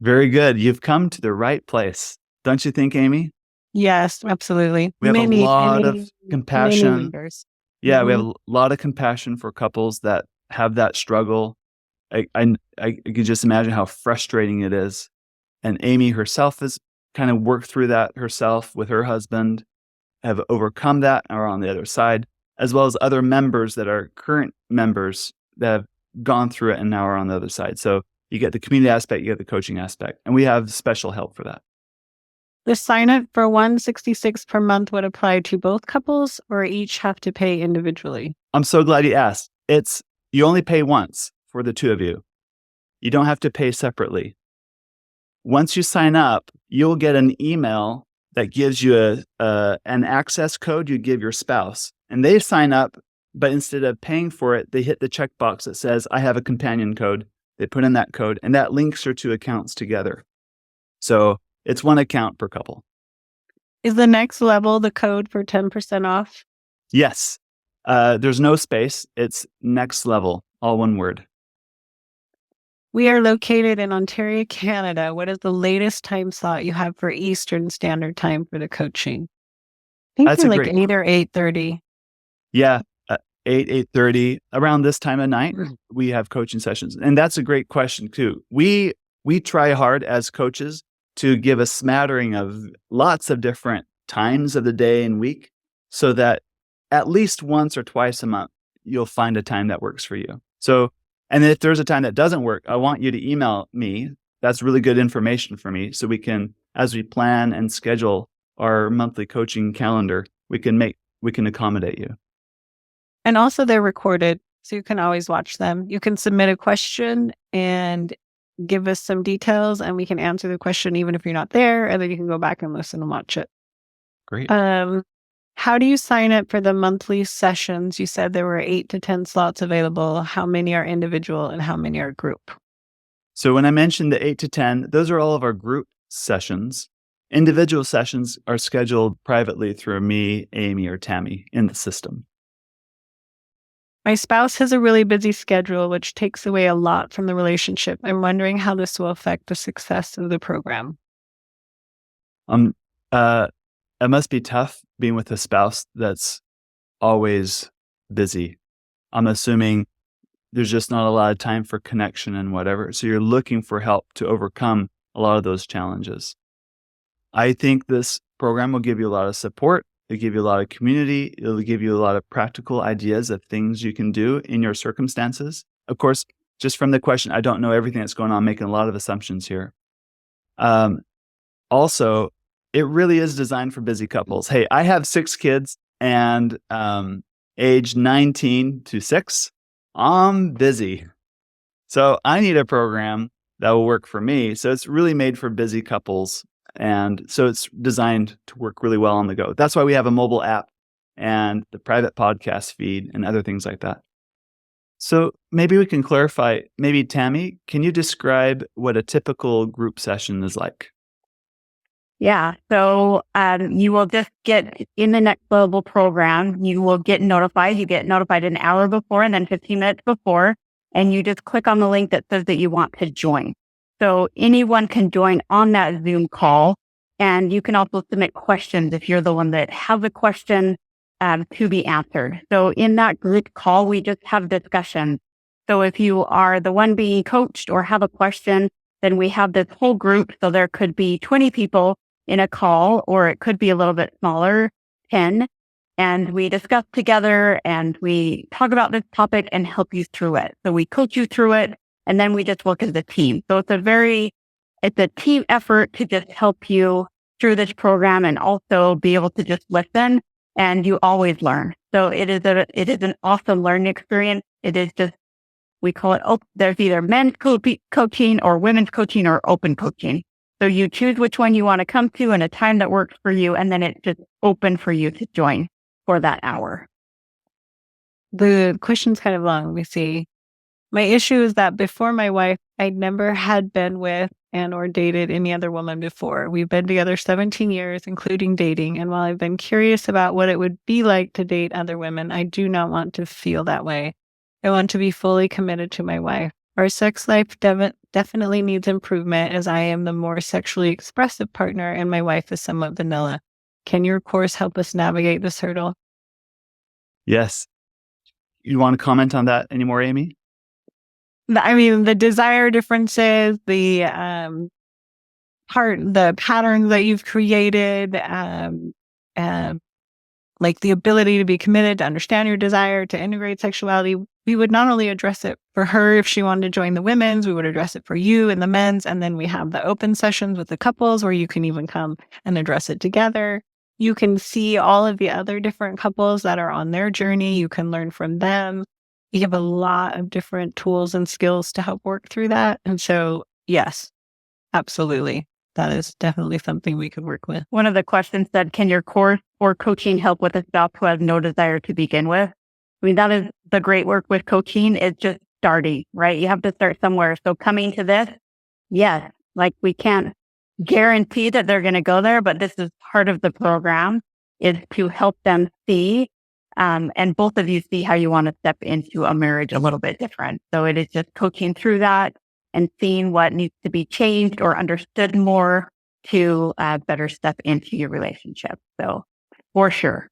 Very good. You've come to the right place. Don't you think, Amy? Yes, absolutely. We have a lot of compassion. Yeah, we have a lot of compassion for couples that have that struggle. I could just imagine how frustrating it is. And Amy herself has kind of worked through that herself with her husband, have overcome that, and are on the other side, as well as other members that are current members that have gone through it and now are on the other side. So you get the community aspect, you get the coaching aspect, and we have special help for that. The sign up for $166 per month would apply to both couples, or each have to pay individually? I'm so glad you asked. You only pay once for the two of you. You don't have to pay separately. Once you sign up, you'll get an email that gives you an access code you give your spouse, and they sign up, but instead of paying for it, they hit the checkbox that says, I have a companion code. They put in that code, and that links your two accounts together. So it's one account per couple. Is the next level the code for 10% off? Yes. There's no space. It's next level, all one word. We are located in Ontario, Canada. What is the latest time slot you have for Eastern Standard Time for the coaching? I think they're like 8 or 8:30. Yeah, 8:30. Around this time of night, we have coaching sessions. And that's a great question too. We try hard as coaches to give a smattering of lots of different times of the day and week, so that at least once or twice a month, you'll find a time that works for you. So, and if there's a time that doesn't work, I want you to email me. That's really good information for me. So we can, as we plan and schedule our monthly coaching calendar, we can accommodate you. And also they're recorded, so you can always watch them. You can submit a question and give us some details, and we can answer the question even if you're not there, and then you can go back and listen and watch it. Great. How do you sign up for the monthly sessions? You said there were 8 to 10 slots available. How many are individual and how many are group? So when I mentioned the 8 to 10, those are all of our group sessions. Individual sessions are scheduled privately through me, Amy, or Tammy in the system. My spouse has a really busy schedule, which takes away a lot from the relationship. I'm wondering how this will affect the success of the program. It must be tough being with a spouse that's always busy. I'm assuming there's just not a lot of time for connection and whatever. So you're looking for help to overcome a lot of those challenges. I think this program will give you a lot of support. It'll give you a lot of community. It'll give you a lot of practical ideas of things you can do in your circumstances. Of course, just from the question, I don't know everything that's going on, making a lot of assumptions here. Also, it really is designed for busy couples. Hey, I have 6 kids and age 19 to 6. I'm busy. So I need a program that will work for me. So it's really made for busy couples. And so it's designed to work really well on the go. That's why we have a mobile app and the private podcast feed and other things like that. So maybe we can clarify. Maybe Tammy, can you describe what a typical group session is like? Yeah. So you will just get in the Next Level program, you will get notified. You get notified an hour before and then 15 minutes before, and you just click on the link that says that you want to join. So anyone can join on that Zoom call, and you can also submit questions if you're the one that has a question to be answered. So in that group call, we just have discussion. So if you are the one being coached or have a question, then we have this whole group. So there could be 20 people in a call, or it could be a little bit smaller, 10. And we discuss together and we talk about this topic and help you through it. So we coach you through it, and then we just work as a team. So it's a team effort to just help you through this program and also be able to just listen, and you always learn. So it is an awesome learning experience. It is just, we call it, there's either men's coaching or women's coaching or open coaching. So you choose which one you want to come to and a time that works for you, and then it's just open for you to join for that hour. The question's kind of long. Let me see. My issue is that before my wife, I never had been with and or dated any other woman before. We've been together 17 years, including dating. And while I've been curious about what it would be like to date other women, I do not want to feel that way. I want to be fully committed to my wife. Our sex life definitely needs improvement, as I am the more sexually expressive partner and my wife is somewhat vanilla. Can your course help us navigate this hurdle? Yes. You want to comment on that anymore, Amy? I mean, the desire differences, the patterns that you've created, like the ability to be committed, to understand your desire, to integrate sexuality. We would not only address it for her if she wanted to join the women's, we would address it for you and the men's. And then we have the open sessions with the couples where you can even come and address it together. You can see all of the other different couples that are on their journey. You can learn from them. You have a lot of different tools and skills to help work through that. And so, yes, absolutely. That is definitely something we could work with. One of the questions said, can your course or coaching help with a spouse who has no desire to begin with? I mean, that is the great work with coaching, is just starting, right? You have to start somewhere. So coming to this, yes, like we can't guarantee that they're going to go there, but this is part of the program, is to help them see, and both of you see how you want to step into a marriage a little bit different. So it is just coaching through that and seeing what needs to be changed or understood more to better step into your relationship. So for sure.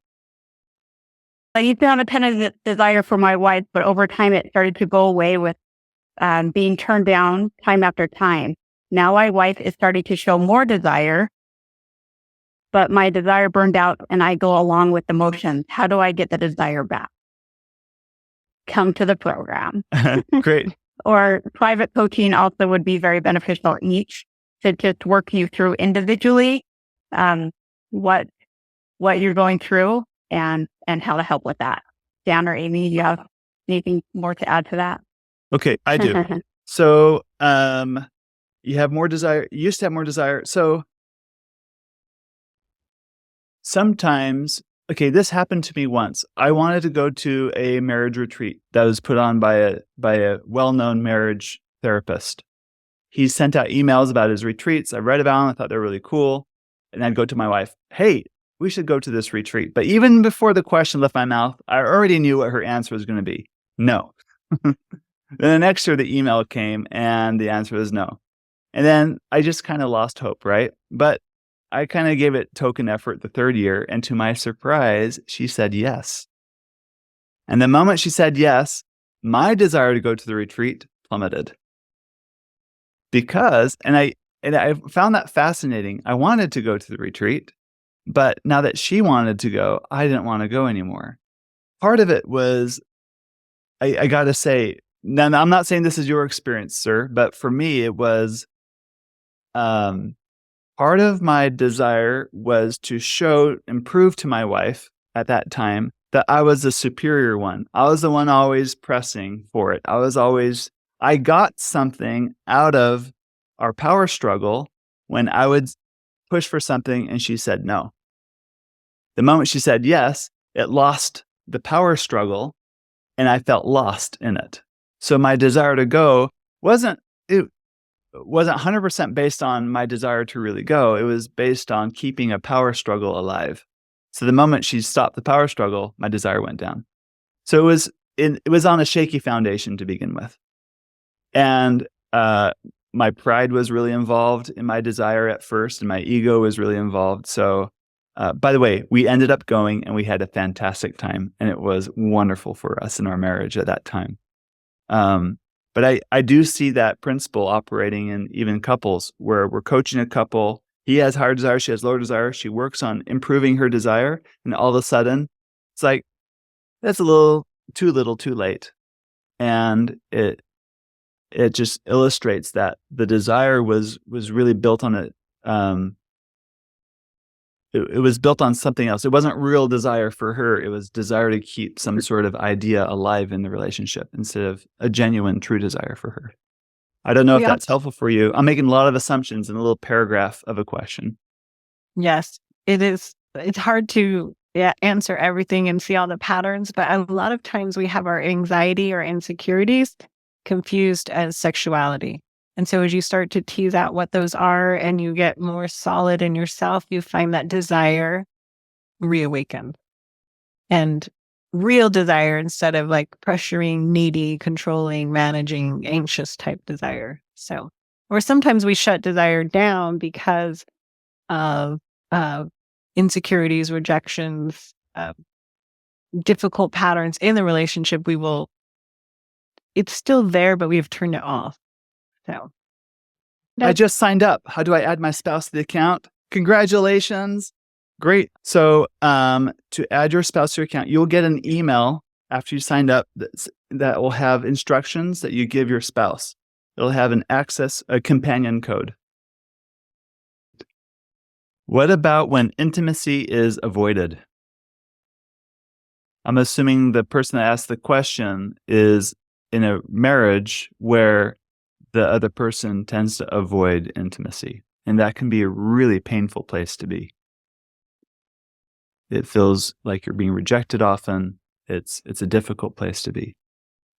I used to have a ton of desire for my wife, but over time it started to go away with being turned down time after time. Now my wife is starting to show more desire, but my desire burned out and I go along with the motions. How do I get the desire back? Come to the program. Great. Or private coaching also would be very beneficial each, to just work you through individually what you're going through and how to help with that. Dan or Amy, do you have anything more to add to that? Okay, I do. So you have more desire. You used to have more desire. So sometimes okay, this happened to me once. I wanted to go to a marriage retreat that was put on by a well-known marriage therapist. He sent out emails about his retreats. I read about them. I thought they were really cool. And I'd go to my wife, hey, we should go to this retreat. But even before the question left my mouth, I already knew what her answer was going to be. No. Then the next year, the email came and the answer was no. And then I just kind of lost hope, right? But I kind of gave it token effort the third year. And to my surprise, she said yes. And the moment she said yes, my desire to go to the retreat plummeted. Because, and I found that fascinating. I wanted to go to the retreat, but now that she wanted to go, I didn't want to go anymore. Part of it was, I got to say, now I'm not saying this is your experience, sir, but for me, it was, part of my desire was to show and prove to my wife at that time that I was the superior one. I was the one always pressing for it. I got something out of our power struggle when I would push for something and she said no. The moment she said yes, it lost the power struggle and I felt lost in it. So my desire to go wasn't 100% based on my desire to really go. It was based on keeping a power struggle alive. So the moment she stopped the power struggle, my desire went down. So it was on a shaky foundation to begin with. And my pride was really involved in my desire at first, and my ego was really involved. So, by the way, we ended up going and we had a fantastic time, and it was wonderful for us in our marriage at that time. But I do see that principle operating in even couples where we're coaching a couple. He has higher desire, she has lower desire. She works on improving her desire, and all of a sudden, it's like, that's a little too late. And it just illustrates that the desire was really built on it was built on something else. It wasn't real desire for her. It was desire to keep some sort of idea alive in the relationship instead of a genuine, true desire for her. I don't know if that's helpful for you. I'm making a lot of assumptions in a little paragraph of a question. Yes, it is. It's hard to answer everything and see all the patterns, but a lot of times we have our anxiety or insecurities confused as sexuality. And so as you start to tease out what those are and you get more solid in yourself, you find that desire reawakened. And real desire instead of like pressuring, needy, controlling, managing, anxious type desire. So, or sometimes we shut desire down because of insecurities, rejections, difficult patterns in the relationship. It's still there, but we've turned it off. So I just signed up. How do I add my spouse to the account? Congratulations. Great. So to add your spouse to your account, you'll get an email after you signed up that will have instructions that you give your spouse. It'll have a companion code. What about when intimacy is avoided? I'm assuming the person that asked the question is in a marriage where the other person tends to avoid intimacy. And that can be a really painful place to be. It feels like you're being rejected often. It's a difficult place to be.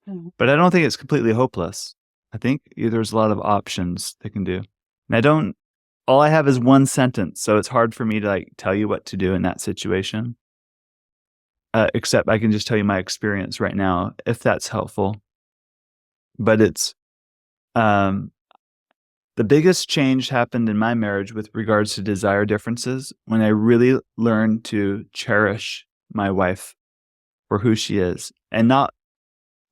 Mm-hmm. But I don't think it's completely hopeless. I think there's a lot of options they can do. And all I have is one sentence, so it's hard for me to tell you what to do in that situation. Except I can just tell you my experience right now, if that's helpful. But it's the biggest change happened in my marriage with regards to desire differences when I really learned to cherish my wife for who she is and not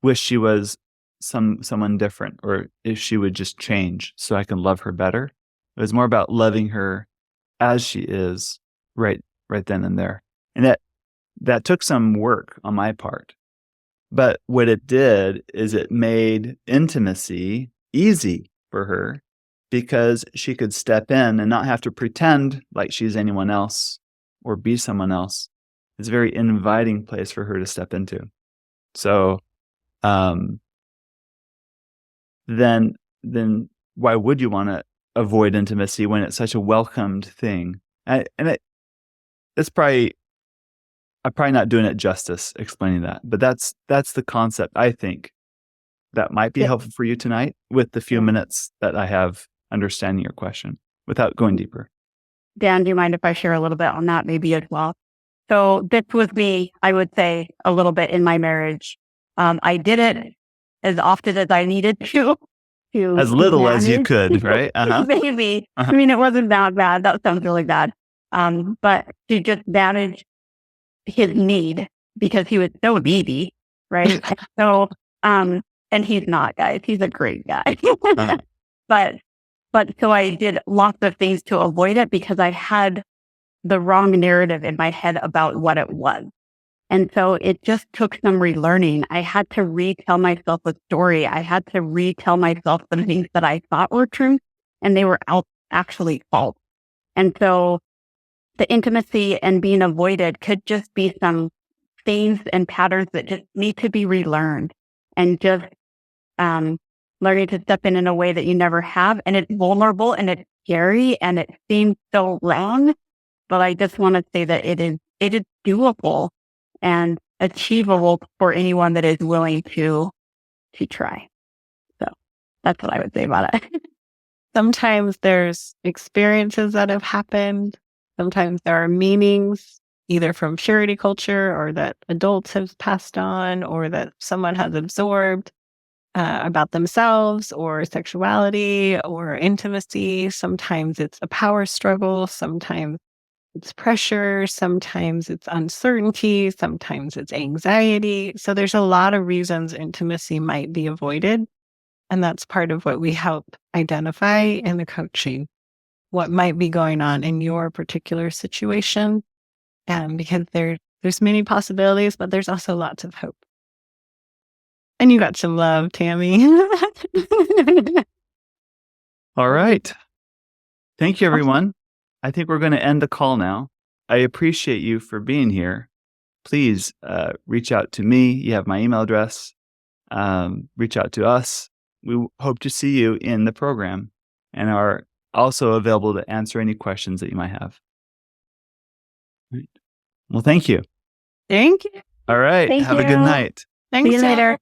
wish she was someone different or if she would just change so I can love her better. It was more about loving her as she is right then and there. And that took some work on my part. But what it did is it made intimacy easy for her because she could step in and not have to pretend like she's anyone else or be someone else. It's a very inviting place for her to step into. So then why would you want to avoid intimacy when it's such a welcomed thing? It's probably I'm probably not doing it justice explaining that, but that's the concept, I think, that might be Yeah. helpful for you tonight with the few Yeah. minutes that I have understanding your question without going deeper. Dan, do you mind if I share a little bit on that maybe as well? So this was me, I would say, a little bit in my marriage. I did it as often as I needed to As little as you manage. could, right? Maybe. Uh-huh. I mean, it wasn't that bad. That sounds really bad. But to just manage his need because he was so needy, right? And so, and he's not, guys. He's a great guy. Uh-huh. But so I did lots of things to avoid it because I had the wrong narrative in my head about what it was. And so it just took some relearning. I had to retell myself a story. I had to retell myself some things that I thought were true and they were actually false. And so the intimacy and being avoided could just be some things and patterns that just need to be relearned and just learning to step in a way that you never have. And it's vulnerable and it's scary and it seems so wrong. But I just want to say that it is doable and achievable for anyone that is willing to try. So that's what I would say about it. Sometimes there's experiences that have happened. Sometimes there are meanings, either from purity culture or that adults have passed on or that someone has absorbed about themselves or sexuality or intimacy. Sometimes it's a power struggle. Sometimes it's pressure. Sometimes it's uncertainty. Sometimes it's anxiety. So there's a lot of reasons intimacy might be avoided. And that's part of what we help identify in the coaching, what might be going on in your particular situation. Because there's many possibilities, but there's also lots of hope. And you got some love, Tammy. All right. Thank you, everyone. I think we're going to end the call now. I appreciate you for being here. Please reach out to me. You have my email address. Reach out to us. We hope to see you in the program and are also available to answer any questions that you might have. Right. Well, thank you. Thank you. All right. Thank Have a good you. night. Thanks, See you later.